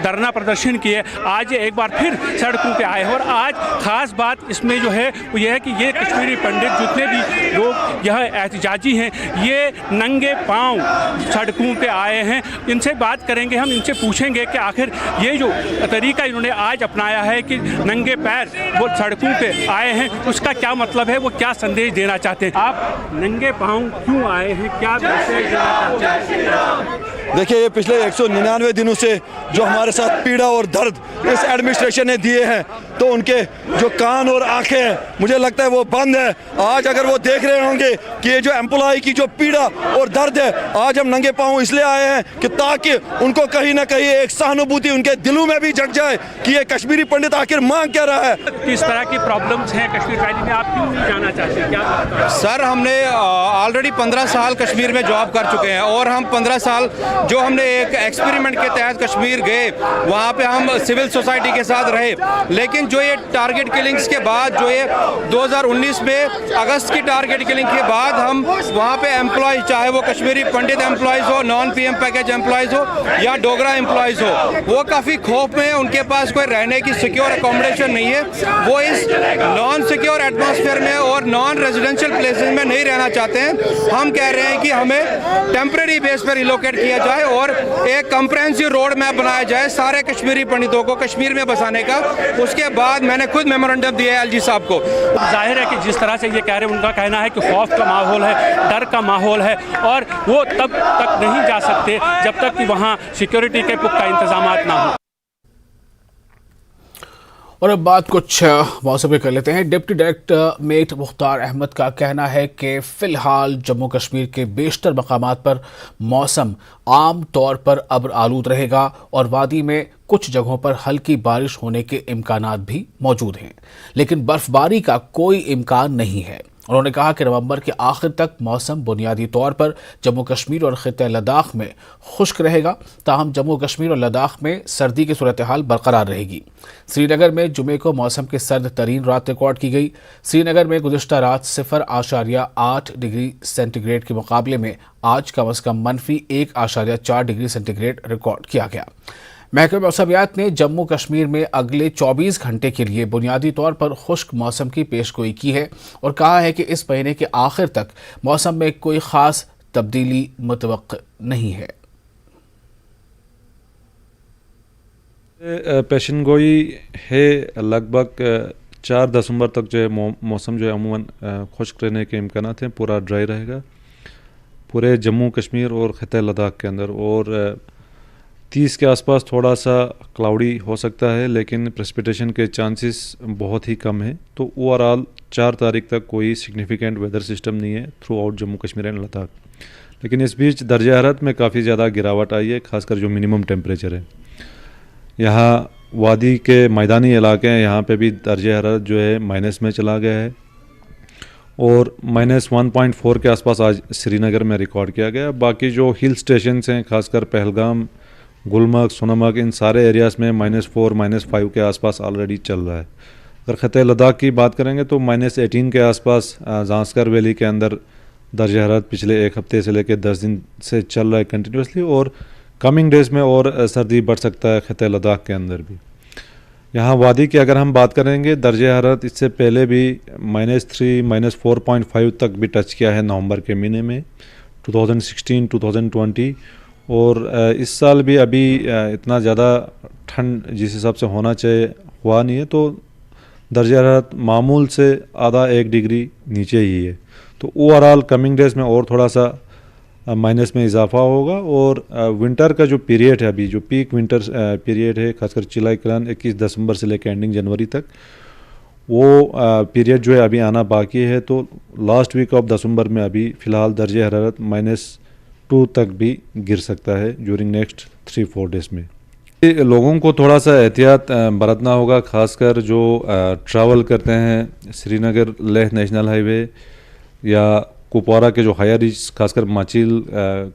धरना प्रदर्शन किए, आज एक बार फिर सड़कों पे आए। और आज ख़ास बात इसमें जो है वो ये है कि ये कश्मीरी पंडित जितने भी लोग यह एहतजाजी हैं ये नंगे पाँव सड़कों पे आए हैं। इनसे बात करेंगे, हम इनसे पूछेंगे कि आखिर ये जो तरीका इन्होंने आज अपनाया है कि नंगे पैर वो सड़कों पे आए हैं, उसका क्या मतलब है, वो क्या संदेश देना चाहते हैं। आप नंगे पाँव क्यों आए हैं, क्या मैसेज देना चाहते हैं? देखिए, ये पिछले 199 दिनों से जो हमारे साथ पीड़ा और दर्द इस एडमिनिस्ट्रेशन ने दिए हैं, तो उनके जो कान और आंखें हैं मुझे लगता है वो बंद है। आज अगर वो देख रहे होंगे कि ये जो एम्प्लॉय की जो पीड़ा और दर्द है, आज हम नंगे पाँव इसलिए आए हैं कि ताकि उनको कहीं ना कहीं एक सहानुभूति उनके दिलों में भी जग जाए कि ये कश्मीरी पंडित आखिर मांग क्या रहा है। किस तरह की प्रॉब्लम्स हैं कश्मीर वैली में, आप क्यों नहीं जाना चाहते हैं? क्या सर, हमने ऑलरेडी 15 साल कश्मीर में जॉब कर चुके हैं और हम 15 साल जो हमने एक एक्सपेरिमेंट के तहत कश्मीर गए, वहाँ पे हम सिविल सोसाइटी के साथ रहे, लेकिन जो ये टारगेट किलिंग्स के बाद, जो ये 2019 में अगस्त की टारगेट किलिंग के बाद हम वहाँ पे एम्प्लॉयज, चाहे वो कश्मीरी पंडित एम्प्लॉयज हो, नॉन पीएम पैकेज एम्प्लॉयज हो या डोगरा एम्प्लॉयज हो, वो काफ़ी खौफ में है। उनके पास कोई रहने की सिक्योर अकोमोडेशन नहीं है। वो इस नॉन सिक्योर एटमॉस्फेयर में और नॉन रेजिडेंशियल प्लेसेस में नहीं रहना चाहते हैं। हम कह रहे हैं कि हमें टेम्परेरी बेस पर रिलोकेट किया जाए और एक कंप्रेहेंसिव रोड मैप बनाया जाए सारे कश्मीरी पंडितों को कश्मीर में बसाने का। उसके बाद मैंने खुद मेमोरेंडम दिया है एलजी साहब को। जाहिर है कि जिस तरह से ये कह रहे हैं, उनका कहना है कि खौफ का माहौल है, डर का माहौल है और वो तब तक नहीं जा सकते जब तक कि वहाँ सिक्योरिटी के पुख्ता इंतजामात ना हो। और अब बात कुछ मौसम पे कर लेते हैं। Deputy director met Mukhtar Ahmad का कहना है कि फिलहाल जम्मू कश्मीर के बेशतर मकामात पर मौसम आम तौर पर अब्र आलूद रहेगा और वादी में कुछ जगहों पर हल्की बारिश होने के इम्कानात भी मौजूद हैं, लेकिन बर्फबारी का कोई इम्कान नहीं है। उन्होंने कहा कि नवंबर के आखिर तक मौसम बुनियादी तौर पर जम्मू कश्मीर और खित्ते लद्दाख में खुश्क रहेगा, ताहम जम्मू कश्मीर और लद्दाख में सर्दी की सूरत हाल बरकरार रहेगी। श्रीनगर में जुमे को मौसम की सर्द तरीन रात रिकॉर्ड की गई। श्रीनगर में गुज़िश्ता रात 0.8 डिग्री सेंटीग्रेड के मुकाबले में आज कम अज़ कम -1.4 डिग्री सेंटीग्रेड रिकॉर्ड किया गया। महकमा मौसमियात ने जम्मू कश्मीर में अगले 24 घंटे के लिए बुनियादी तौर पर खुश्क मौसम की पेशगोई की है और कहा है कि इस महीने के आखिर तक मौसम में कोई ख़ास तब्दीली मुतवक्किल नहीं है। पेशनगोई है लगभग 4 दिसंबर तक जो है मौसम जो है अमूमन खुश्क रहने के इम्कान हैं, पूरा ड्राई रहेगा पूरे जम्मू कश्मीर और खित्ते लद्दाख के अंदर। और 30 के आसपास थोड़ा सा क्लाउडी हो सकता है, लेकिन प्रेसिपिटेशन के चांसेस बहुत ही कम हैं। तो ओवरऑल 4 तारीख तक कोई सिग्निफिकेंट वेदर सिस्टम नहीं है through out Jammu Kashmir and Ladakh. लेकिन इस बीच दर्जा हरारत में काफ़ी ज़्यादा गिरावट आई है, खासकर जो मिनिमम टेम्परेचर है। यहाँ वादी के मैदानी इलाके हैं, यहाँ पे भी दर्जा हरारत जो है माइनस में चला गया है और -1.4 के आसपास आज श्रीनगर में रिकॉर्ड किया गया। बाकी जो हिल स्टेशन हैं, खासकर पहलगाम, गुलमर्ग, सोनमर्ग, इन सारे एरियाज़ में -4 -5 के आसपास ऑलरेडी चल रहा है। अगर खित्ते लद्दाख की बात करेंगे तो -18 के आसपास ज़ांस्कर वैली के अंदर दर्जा हरारत पिछले 1 हफ्ते से लेकर 10 दिन से चल रहा है कंटिन्यूसली और कमिंग डेज में और सर्दी बढ़ सकता है खित्ते लद्दाख के अंदर भी। यहाँ वादी की अगर हम बात करेंगे, दर्जा हरारत इससे पहले भी -3 -4.5 तक भी टच किया है नवंबर के महीने में 2016 2020। और इस साल भी अभी इतना ज़्यादा ठंड जिस हिसाब से होना चाहिए हुआ नहीं है, तो दर्जा हरारत मामूल से आधा 1 डिग्री नीचे ही है। तो ओवरऑल कमिंग डेज में और थोड़ा सा माइनस में इजाफा होगा। और विंटर का जो पीरियड है, अभी जो पीक विंटर पीरियड है, खासकर चिलाई कलान 21 दिसंबर से लेकर एंडिंग जनवरी तक, वो पीरियड जो है अभी आना बाकी है। तो लास्ट वीक ऑफ दिसंबर में अभी फ़िलहाल दर्जा हरारत -2 तक भी गिर सकता है ड्यूरिंग नेक्स्ट 3-4 डेज में। लोगों को थोड़ा सा एहतियात बरतना होगा, खासकर जो ट्रैवल करते हैं श्रीनगर लेह नेशनल हाईवे या कुपवारा के जो हायर रीच, खासकर माचिल,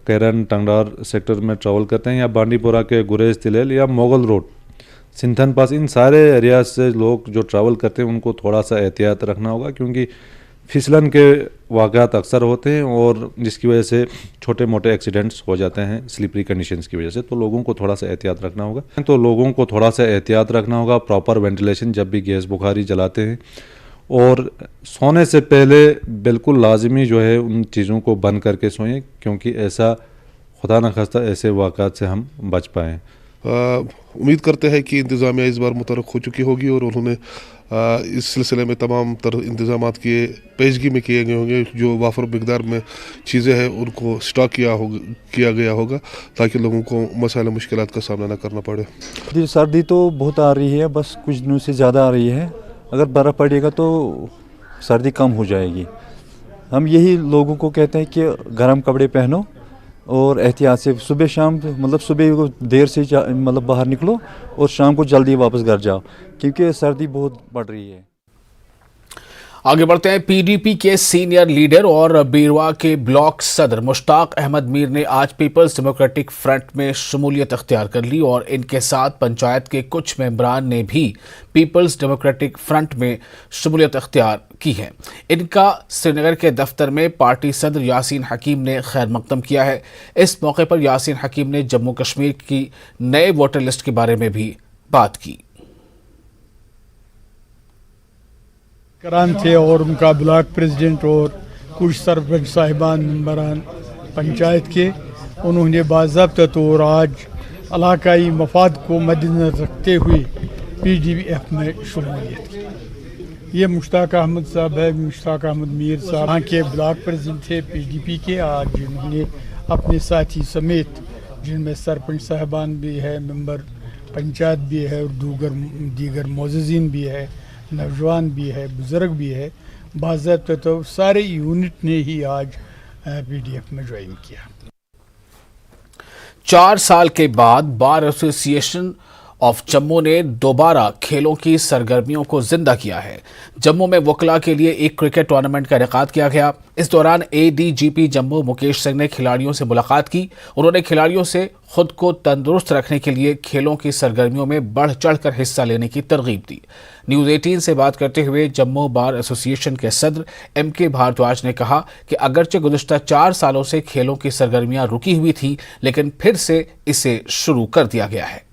कैरन, टंगडार सेक्टर में ट्रैवल करते हैं, या बांडीपोरा के गुरेज तिलेल या मोगल रोड, सिंथन पास, इन सारे एरियाज से लोग जो ट्रैवल करते हैं उनको थोड़ा सा एहतियात रखना होगा, क्योंकि फिसलन के वाक़यात अक्सर होते हैं और जिसकी वजह से छोटे मोटे एक्सीडेंट्स हो जाते हैं स्लिपरी कंडीशंस की वजह से। तो लोगों को थोड़ा सा एहतियात रखना होगा। प्रॉपर वेंटिलेशन जब भी गैस बुखारी जलाते हैं, और सोने से पहले बिल्कुल लाजमी जो है उन चीज़ों को बंद करके सोएं, क्योंकि ऐसा खुदा न खास्ता ऐसे वाक़यात से हम बच पाएँ। उम्मीद करते हैं कि इंतज़ामिया इस बार मुतरक़ हो चुकी होगी और उन्होंने इस सिलसिले में तमाम तरह इंतज़ामात किए पेशगी में किए गए होंगे। जो वाफर मिकदार में चीज़ें हैं उनको स्टॉक किया गया होगा, ताकि लोगों को मसाइल मुश्किलात का सामना न करना पड़े। सर्दी तो बहुत आ रही है, बस कुछ दिनों से ज़्यादा आ रही है। अगर बर्फ़ पड़ेगा तो सर्दी कम हो जाएगी। हम यही लोगों को कहते हैं कि गर्म कपड़े पहनो और एहतियात से सुबह शाम, मतलब सुबह को देर से मतलब बाहर निकलो और शाम को जल्दी वापस घर जाओ, क्योंकि सर्दी बहुत बढ़ रही है। आगे बढ़ते हैं। पीडीपी के सीनियर लीडर और बीरवा के ब्लॉक सदर मुश्ताक अहमद मीर ने आज पीपल्स डेमोक्रेटिक फ्रंट में शमूलियत अख्तियार कर ली और इनके साथ पंचायत के कुछ मेंबरान ने भी पीपल्स डेमोक्रेटिक फ्रंट में शमूलियत अख्तियार की है। इनका श्रीनगर के दफ्तर में पार्टी सदर यासीन हकीम ने खैर मकदम किया है। इस मौके पर यासीन हकीम ने जम्मू कश्मीर की नए वोटर लिस्ट के बारे में भी बात की। करान थे और उनका ब्लॉक प्रेसिडेंट और कुछ सरपंच साहिबान मेंबरान पंचायत के, उन्होंने बाज़ाब्ता तौर आज इलाकाई मफाद को मद्देनज़र रखते हुए पीडीएफ में शमूलियत की। ये मुश्ताक अहमद साहब है, मुश्ताक अहमद मीर साहब यहाँ के ब्लॉक प्रेसिडेंट थे पीडीपी के। आज इन्होंने अपने साथी समेत, जिनमें सरपंच साहिबान भी है, मेंबर पंचायत भी है और दीगर मोअज़्ज़िज़ीन भी है, नौजवान भी है, बुज़ुर्ग भी है, बाज़ाब्ता तो सारे यूनिट ने ही आज पीडीएफ में ज्वाइन किया। 4 साल के बाद बार एसोसिएशन ऑफ जम्मू ने दोबारा खेलों की सरगर्मियों को जिंदा किया है। जम्मू में वकला के लिए एक क्रिकेट टूर्नामेंट का इनेकाद किया गया। इस दौरान एडीजीपी जम्मू मुकेश सिंह ने खिलाड़ियों से मुलाकात की। उन्होंने खिलाड़ियों से खुद को तंदुरुस्त रखने के लिए खेलों की सरगर्मियों में बढ़ चढ़कर हिस्सा लेने की तरगीब दी। न्यूज़ 18 से बात करते हुए जम्मू बार एसोसिएशन के सदर MK भारद्वाज ने कहा कि अगरचे गुज़िश्ता 4 सालों से खेलों की सरगर्मियां रुकी हुई थी, लेकिन फिर से इसे शुरू कर दिया गया है।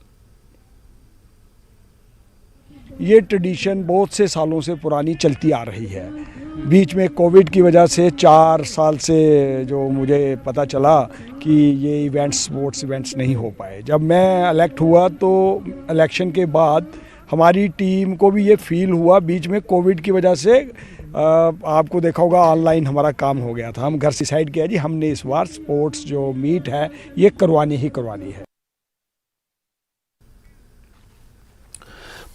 ये ट्रेडिशन बहुत से सालों से पुरानी चलती आ रही है। बीच में कोविड की वजह से 4 साल से जो मुझे पता चला कि ये इवेंट्स, स्पोर्ट्स इवेंट्स नहीं हो पाए। जब मैं इलेक्ट हुआ तो इलेक्शन के बाद हमारी टीम को भी ये फील हुआ, बीच में कोविड की वजह से आपको देखा होगा ऑनलाइन हमारा काम हो गया था। हम घर से डिसाइड किया जी हमने इस बार स्पोर्ट्स जो मीट है ये करवानी ही करवानी है।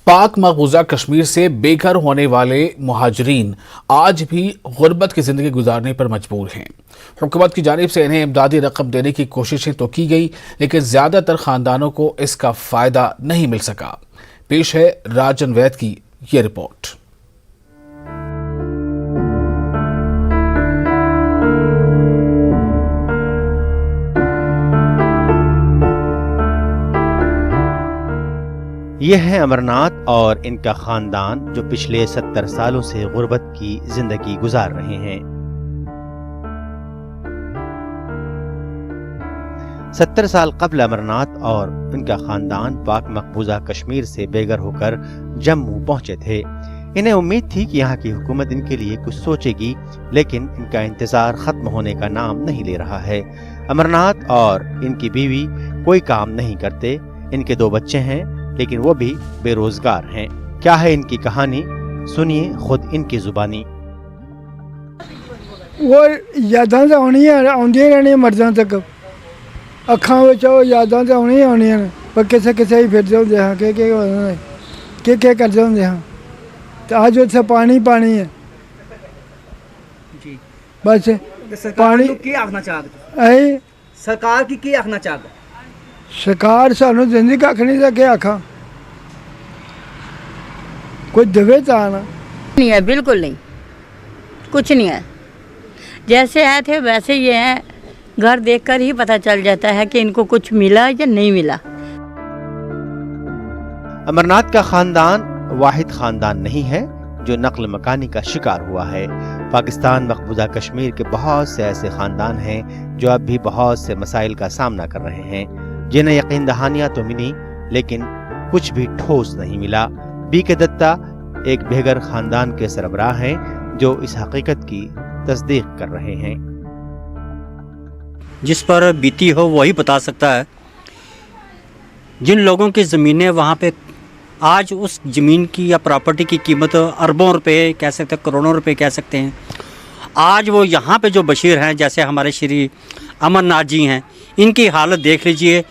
पाक मकबूजा कश्मीर से बेघर होने वाले मुहाजिरीन आज भी गुर्बत की जिंदगी गुजारने पर मजबूर हैं। हुकूमत की जानिब से इन्हें इमदादी रकम देने की कोशिशें तो की गई, लेकिन ज्यादातर खानदानों को इसका फायदा नहीं मिल सका। पेश है राजन वैद की ये रिपोर्ट। ये हैं अमरनाथ और इनका खानदान जो पिछले 70 सालों से गुर्बत की जिंदगी गुजार रहे हैं। 70 साल कबल अमरनाथ और इनका खानदान पाक मकबूजा कश्मीर से बेघर होकर जम्मू पहुंचे थे। इन्हें उम्मीद थी कि यहाँ की हुकूमत इनके लिए कुछ सोचेगी, लेकिन इनका इंतजार खत्म होने का नाम नहीं ले रहा है। अमरनाथ और इनकी बीवी कोई काम नहीं करते। इनके 2 बच्चे हैं, लेकिन वो भी बेरोजगार हैं। क्या है इनकी कहानी, सुनिए खुद इनकी जुबानी। वो यादां तो आउंदियां रहनियां मर्दां तक, अखां विच ओह यादां तो आउणियां ने, पर किसे ही फिरदे हुंदे हां, के करदे हुंदे हां। ते अज उत्थे पानी है जी, बस पानी की आखना चाहते सरकार की की आखना चाहते सरकार सानू दिंदी कख नहीं, तो क्या आखा, कोई देवे तो आना नहीं है, बिल्कुल नहीं, कुछ नहीं है। जैसे आए थे वैसे ये हैं। घर देखकर ही पता चल जाता है कि इनको कुछ मिला या नहीं मिला। अमरनाथ का खानदान वाहिद खानदान नहीं है जो नक्ल मकानी का शिकार हुआ है। पाकिस्तान मकबूजा कश्मीर के बहुत से ऐसे खानदान हैं जो अब भी बहुत से मसाइल का सामना कर रहे हैं, जिन्हें यकीन दहानियां तो मिली, लेकिन कुछ भी ठोस नहीं मिला। BK दत्ता एक बेघर खानदान के सरबराह हैं जो इस हकीकत की तस्दीक कर रहे हैं। जिस पर बीती हो वही बता सकता है। जिन लोगों की ज़मीनें वहाँ पे आज उस ज़मीन की या प्रॉपर्टी की कीमत अरबों रुपए कह सकते हैं, करोड़ों रुपए कह सकते हैं। आज वो यहाँ पे जो बशीर हैं, जैसे हमारे श्री अमरनाथ जी हैं, इनकी हालत देख लीजिए।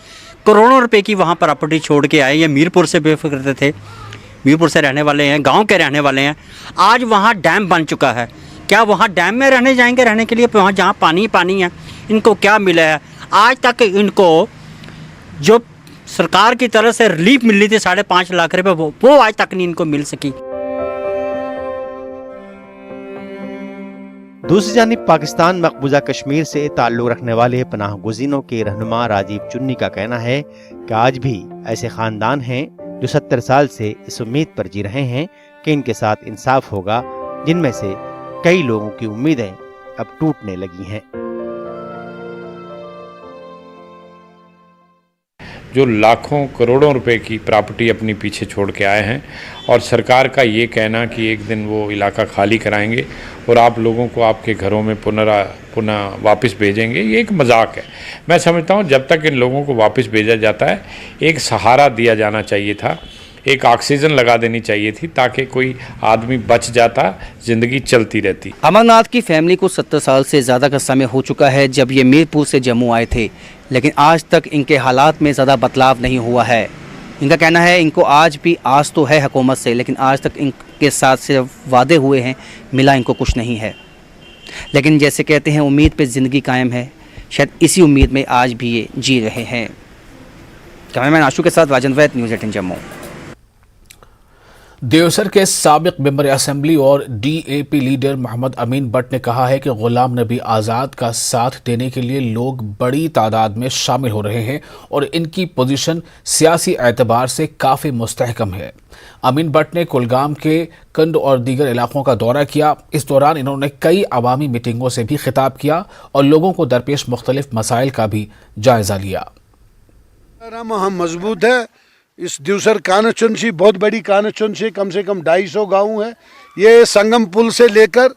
करोड़ों रुपए की वहाँ प्रॉपर्टी छोड़ के आए। ये मीरपुर से बेफिक्र थे, मीरपुर से रहने वाले हैं, गांव के रहने वाले हैं। आज वहाँ डैम बन चुका है। क्या वहाँ डैम में रहने जाएंगे रहने के लिए? वहाँ जहाँ पानी है, इनको क्या मिला है? आज तक इनको जो सरकार की तरफ से रिलीफ मिली थी 5.5 लाख रुपए, वो आज तक नहीं इनको मिल सकी। दूसरी जानिब पाकिस्तान मकबूजा कश्मीर से ताल्लुक़ रखने वाले पनाह गुज़ीनों के रहनुमा राजीव चुन्नी का कहना है कि आज भी ऐसे ख़ानदान हैं जो 70 साल से इस उम्मीद पर जी रहे हैं कि इनके साथ इंसाफ होगा, जिनमें से कई लोगों की उम्मीदें अब टूटने लगी हैं। जो लाखों करोड़ों रुपए की प्रॉपर्टी अपनी पीछे छोड़ के आए हैं और सरकार का ये कहना कि एक दिन वो इलाका खाली कराएंगे और आप लोगों को आपके घरों में पुनः वापस भेजेंगे, ये एक मजाक है। मैं समझता हूँ जब तक इन लोगों को वापस भेजा जाता है एक सहारा दिया जाना चाहिए था, एक ऑक्सीजन लगा देनी चाहिए थी ताकि कोई आदमी बच जाता, ज़िंदगी चलती रहती। अमरनाथ की फैमिली को 70 साल से ज़्यादा का समय हो चुका है जब ये मीरपुर से जम्मू आए थे, लेकिन आज तक इनके हालात में ज़्यादा बदलाव नहीं हुआ है। इनका कहना है इनको आज भी आस तो है हुकूमत से, लेकिन आज तक इनके साथ सिर्फ वादे हुए हैं, मिला इनको कुछ नहीं है। लेकिन जैसे कहते हैं उम्मीद पे ज़िंदगी कायम है, शायद इसी उम्मीद में आज भी ये जी रहे हैं। कैमरामैन आशू के साथ राजन वैद, न्यूज़ 18 जम्मू। देवसर के साबिक मेंबर असेंबली और DAP लीडर मोहम्मद अमीन भट्ट ने कहा है कि गुलाम नबी आज़ाद का साथ देने के लिए लोग बड़ी तादाद में शामिल हो रहे हैं और इनकी पोजीशन सियासी एतबार से काफ़ी मुस्तहकम है। अमीन भट्ट ने कुलगाम के कंड और दीगर इलाकों का दौरा किया। इस दौरान इन्होंने कई अवामी मीटिंगों से भी खिताब किया और लोगों को दरपेश मुख्तलिफ मसाइल का भी जायजा लिया। हम मजबूत है। इस देवसर कॉन्स्टिट्यूंसी बहुत बड़ी कॉन्स्टिट्यूंसी, कम से कम 250 गाँव है। ये संगम पुल से लेकर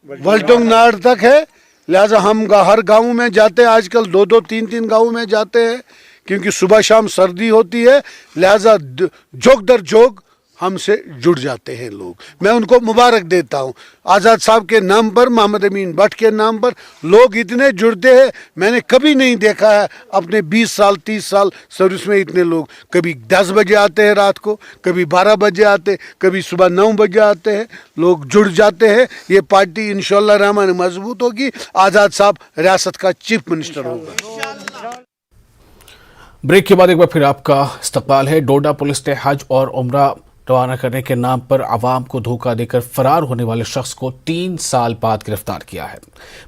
वल्टोंग नाड़ तक है, लिहाजा हम हर गांव में जाते हैं। आजकल 2-2, 3-3 गाँव में जाते हैं क्योंकि सुबह शाम सर्दी होती है, लिहाजा जोग दर जोग हमसे जुड़ जाते हैं लोग। मैं उनको मुबारक देता हूं। आज़ाद साहब के नाम पर, मोहम्मद अमीन भट्ट के नाम पर लोग इतने जुड़ते हैं, मैंने कभी नहीं देखा है अपने 20 साल 30 साल सर्विस में इतने लोग। कभी 10 बजे आते हैं रात को, कभी 12 बजे आते, कभी सुबह 9 बजे आते हैं, लोग जुड़ जाते हैं। ये पार्टी इंशाअल्लाह रहमान मजबूत होगी। आज़ाद साहब रियासत का चीफ मिनिस्टर होगा। ब्रेक के बाद एक बार फिर आपका इस्तकबाल है। डोडा पुलिस ने हज और उम्रा रवाना करने के नाम पर आवाम को धोखा देकर फरार होने वाले शख्स को 3 साल बाद गिरफ्तार किया है।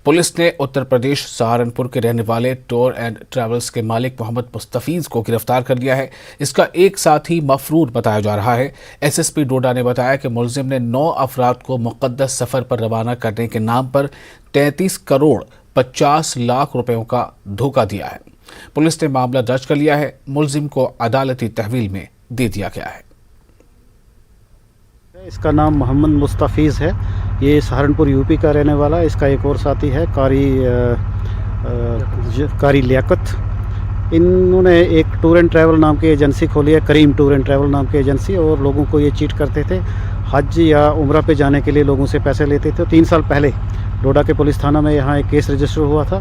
पुलिस ने उत्तर प्रदेश सहारनपुर के रहने वाले टूर एंड ट्रैवल्स के मालिक मोहम्मद मुस्तफीज को गिरफ्तार कर लिया है। इसका एक साथी मफरूर बताया जा रहा है। SSP डोडा ने बताया कि मुलजिम ने 9 अफराद को मुक़द्दस सफ़र पर रवाना करने के नाम पर 33 करोड़ 50 लाख रुपयों का धोखा दिया है। पुलिस ने मामला दर्ज कर लिया है। मुलजिम को अदालती तहवील में दे दिया गया है। इसका नाम मोहम्मद मुस्तफीज़ है। ये सहारनपुर यूपी का रहने वाला है। इसका एक और साथी है कारी लियाकत। इन्होंने एक टूर एंड ट्रैवल नाम की एजेंसी खोली है, करीम टूर एंड ट्रैवल नाम की एजेंसी, और लोगों को ये चीट करते थे। हज या उम्रा पे जाने के लिए लोगों से पैसे लेते थे। 3 साल पहले डोडा के पुलिस थाना में यहाँ एक केस रजिस्टर हुआ था।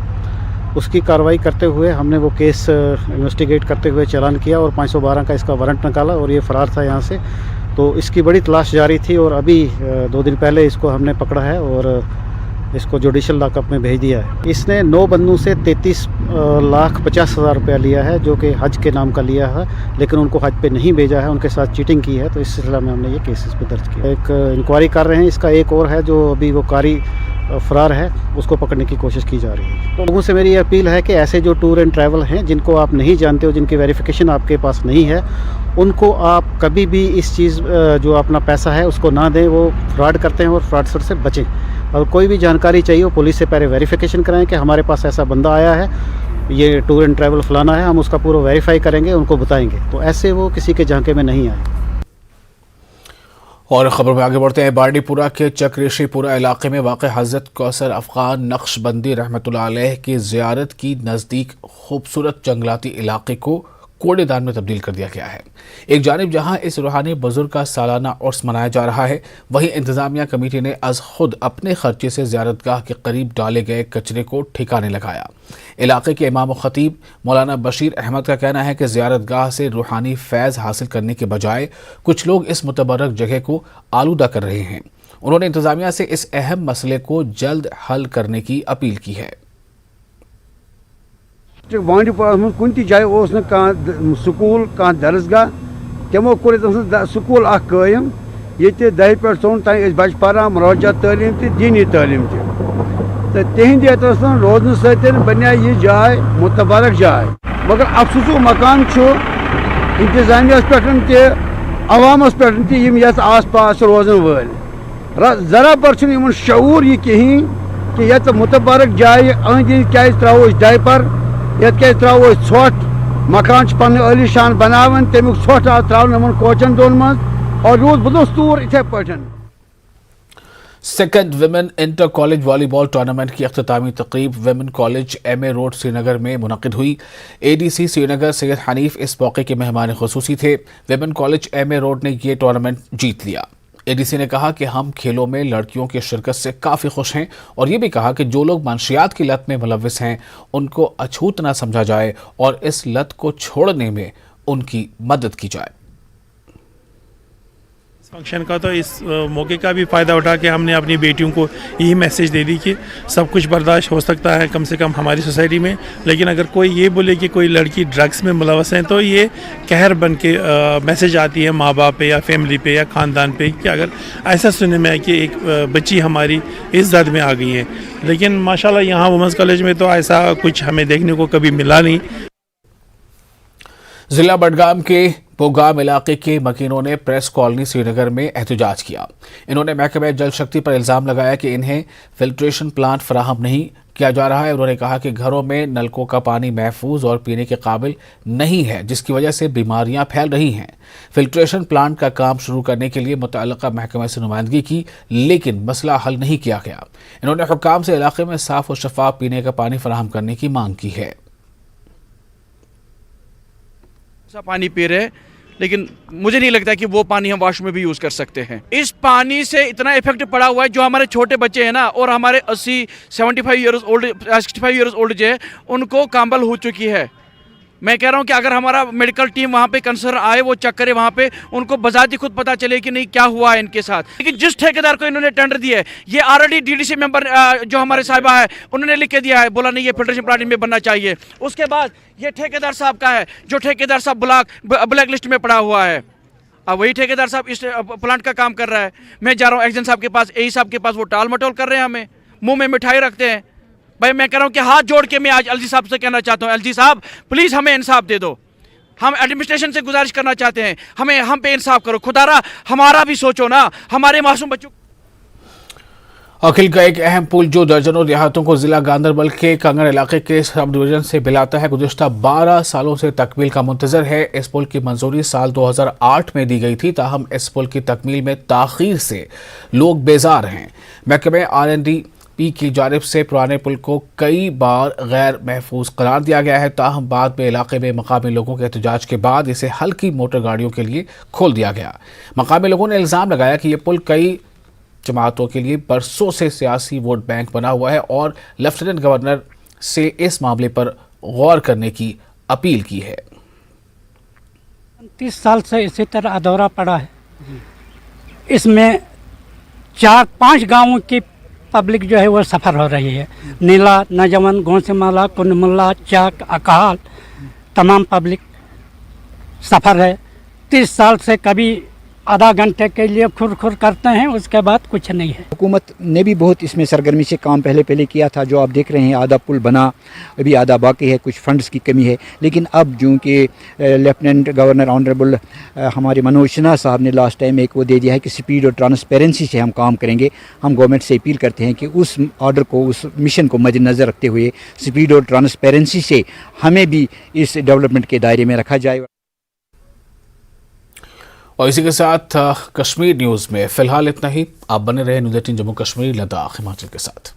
उसकी कार्रवाई करते हुए हमने वो केस इन्वेस्टिगेट करते हुए चालान किया और 512 का इसका वारंट निकाला और ये फ़रार था यहाँ से। तो इसकी बड़ी तलाश जारी थी और अभी 2 दिन पहले इसको हमने पकड़ा है और इसको जुडिशल लॉकअप में भेज दिया है। इसने 9 बंदों से 33,50,000 रुपया लिया है, जो कि हज के नाम का लिया है, लेकिन उनको हज पे नहीं भेजा है, उनके साथ चीटिंग की है। तो इस सिलसिले में हमने ये केसेस पे दर्ज किया। एक इंक्वायरी कर रहे हैं। इसका एक और है जो अभी वो कारी फरार है, उसको पकड़ने की कोशिश की जा रही है। तो लोगों से मेरी अपील है कि ऐसे जो टूर एंड ट्रैवल हैं जिनको आप नहीं जानते हो, जिनकी वेरिफिकेशन आपके पास नहीं है, उनको आप कभी भी इस चीज़ जो अपना पैसा है उसको ना दें। वो फ्रॉड करते हैं और फ्रॉडस्टर से बचें। और कोई भी जानकारी चाहिए हो, पुलिस से पहले वेरिफिकेशन कराएं कि हमारे पास ऐसा बंदा आया है, ये टूर एंड ट्रैवल फलाना है, हम उसका पूरा वेरीफाई करेंगे, उनको बताएंगे, तो ऐसे वो किसी के झांके में नहीं आए। और खबर में आगे बढ़ते हैं। बारडीपुरा के चक्रेशीपुरा इलाके में वाक़ हज़रत कौसर अफ़गान नक्शबंदी रहमतुल्लाह अलैह की ज़ियारत की नज़दीक खूबसूरत जंगलाती इलाके को कूड़ेदान में तब्दील कर दिया गया है। एक जानिब जहां इस रूहानी बुजुर्ग का सालाना उर्स मनाया जा रहा है, वहीं इंतजामिया कमेटी ने अज खुद अपने खर्चे से ज़ियारतगाह के करीब डाले गए कचरे को ठिकाने लगाया। इलाके के इमाम खतीब मौलाना बशीर अहमद का कहना है कि ज़ियारतगाह से रूहानी फैज़ हासिल करने के बजाय कुछ लोग इस मुतबर्रक जगह को आलूदा कर रहे हैं। उन्होंने इंतजामिया से इस अहम मसले को जल्द हल करने की अपील की है। बांडीपोरा में कुन जाए स्कूल कह दरसगाह तमो कोर स्कूल कायम ये 10 पे 4 तक बच्चे पारान मुराजा तालीम दीनी तालीम। तो तिहंद एतस रोजन सतन बने यह जाए मुतबारक जाए, मगर अफसोस मकान इंतजामिया पे अवामस पे आस पास रोजन वल जरा पर शऊर यह कहीं कि ये मुतबारक जाए अंद क्या त्रो डायपर ये क्या त्रो ोट मकान पे आलिशान बनावन तमुक ोट आ त्रो कोचन दोन मज और रूद बुदस तूर इथे पे। Second women inter college volleyball tournament की अख्तामी तकरीब women college MA road Srinagar में मुनक़िद हुई। एडीसी श्रीनगर सैयद हनीफ इस मौके के मेहमान खुसूसी थे। विमेन कॉलेज एमए रोड ने ये टूर्नामेंट जीत लिया। एडीसी ने कहा कि हम खेलों में लड़कियों की शिरकत से काफ़ी खुश हैं और ये भी कहा कि जो लोग मंशियात की लत में मुलव्विस हैं उनको अछूत न समझा जाए और इस लत को छोड़ने में उनकी मदद की जाए। फंक्शन का तो इस मौके का भी फ़ायदा उठा के हमने अपनी बेटियों को यही मैसेज दे दी कि सब कुछ बर्दाश्त हो सकता है कम से कम हमारी सोसाइटी में, लेकिन अगर कोई ये बोले कि कोई लड़की ड्रग्स में मुलव्वस है तो ये कहर बन के मैसेज आती है माँ बाप पे या फैमिली पे या ख़ानदान पे कि अगर ऐसा सुनने में आए कि एक बच्ची हमारी इस दर्द में आ गई है। लेकिन माशाल्लाह यहाँ वुमेंस कॉलेज में तो ऐसा कुछ हमें देखने को कभी मिला नहीं। जिला बडगाम के पोगाम इलाके के मकीनों ने प्रेस कॉलोनी श्रीनगर में एहतजाज किया। इन्होंने महकमा जल शक्ति पर इल्ज़ाम लगाया कि इन्हें फिल्ट्रेशन प्लांट फराहम नहीं किया जा रहा है। उन्होंने कहा कि घरों में नलकों का पानी महफूज और पीने के काबिल नहीं है, जिसकी वजह से बीमारियां फैल रही हैं। फिल्ट्रेशन प्लांट का काम शुरू करने के लिए मुतअल्लिक़ा महकमे से नुमाइंदगी की, लेकिन मसला हल नहीं किया गया। इन्होंने हुक्काम से इलाके में साफ और शफाफ पीने का पानी फराहम करने की मांग की है। पानी पी रहे, लेकिन मुझे नहीं लगता कि वो पानी हम वॉशरूम में भी यूज़ कर सकते हैं। इस पानी से इतना इफेक्ट पड़ा हुआ है, जो हमारे छोटे बच्चे हैं ना और हमारे 75 ईयर्स ओल्ड जो है उनको कांबल हो चुकी है। मैं कह रहा हूँ कि अगर हमारा मेडिकल टीम वहाँ पे कंसर्न आए, वो चेक करे वहाँ पे, उनको बजाती खुद पता चले कि नहीं क्या हुआ है इनके साथ। लेकिन जिस ठेकेदार को इन्होंने टेंडर दिया है, ये ऑलरेडी डीडीसी मेंबर जो हमारे साहिबा है उन्होंने लिख के दिया है, बोला नहीं ये फिल्ट्रेशन प्लांट में बनना चाहिए। उसके बाद ये ठेकेदार साहब का है, जो ठेकेदार साहब ब्लैक लिस्ट में पड़ा हुआ है। अब वही ठेकेदार साहब इस प्लांट का काम कर रहा है। मैं जा रहा हूँ एक्जन साहब के पास, एई साहब के पास, वो टाल मटोल कर रहे हैं, हमें मुँह में मिठाई रखते हैं। भाई मैं कह रहा हूँ कि हाथ जोड़ के मैं आज एलजी साहब से कहना चाहता हूँ, एलजी साहब प्लीज़ हमें इंसाफ दे दो। हम एडमिनिस्ट्रेशन से गुजारिश करना चाहते हैं, हम पे इंसाफ करो। खुदारा हमारा भी सोचो ना, हमारे मासूम बच्चों। अखिल का एक अहम पुल जो दर्जनों देहातों को जिला गांधरबल के कंगड़ इलाके के सब डिवीजन से मिलाता है, गुज़िश्ता 12 सालों से तकमील का मुंतजर है। इस पुल की मंजूरी साल 2008 में दी गई थी, ताहम इस पुल की तकमील में ताख़ीर से लोग बेजार हैं। महकमे R&D की जानिब से पुराने पुल को कई बार गैर महफूज करार दिया गया है, ताहम बाद में इलाके में मकामी लोगों के एहतजाज के बाद इसे हल्की मोटर गाड़ियों के लिए खोल दिया गया। मकामी लोगों ने इल्ज़ाम लगाया कि यह पुल कई जमातों के लिए बरसों से सियासी वोट बैंक बना हुआ है और लेफ्टिनेंट गवर्नर से इस मामले पर गौर करने की अपील की है। 30 साल से इसी तरह अधूरा पड़ा है। इसमें 4-5 गांवों की पब्लिक जो है वो सफ़र हो रही है। नीला, नजवन, गौसीमाला, कुनमुल्ला, चाक, अकाल, तमाम पब्लिक सफ़र है। 30 साल से कभी आधा घंटे के लिए खुर करते हैं, उसके बाद कुछ नहीं है। हुकूमत ने भी बहुत इसमें सरगर्मी से काम पहले किया था। जो आप देख रहे हैं आधा पुल बना, अभी आधा बाकी है, कुछ फंड्स की कमी है। लेकिन अब जो कि लेफ्टिनेंट गवर्नर ऑनरेबल हमारे मनोज सिन्हा साहब ने लास्ट टाइम एक वो दे दिया है कि स्पीड और ट्रांसपेरेंसी से हम काम करेंगे। हम गवर्नमेंट से अपील करते हैं कि उस ऑर्डर को, उस मिशन को मद्देनज़र रखते हुए स्पीड और ट्रांसपेरेंसी से हमें भी इस डेवलपमेंट के दायरे में रखा जाए। और इसी के साथ कश्मीर न्यूज़ में फ़िलहाल इतना ही। आप बने रहे न्यूज़ 18 जम्मू कश्मीर, लद्दाख, हिमाचल के साथ।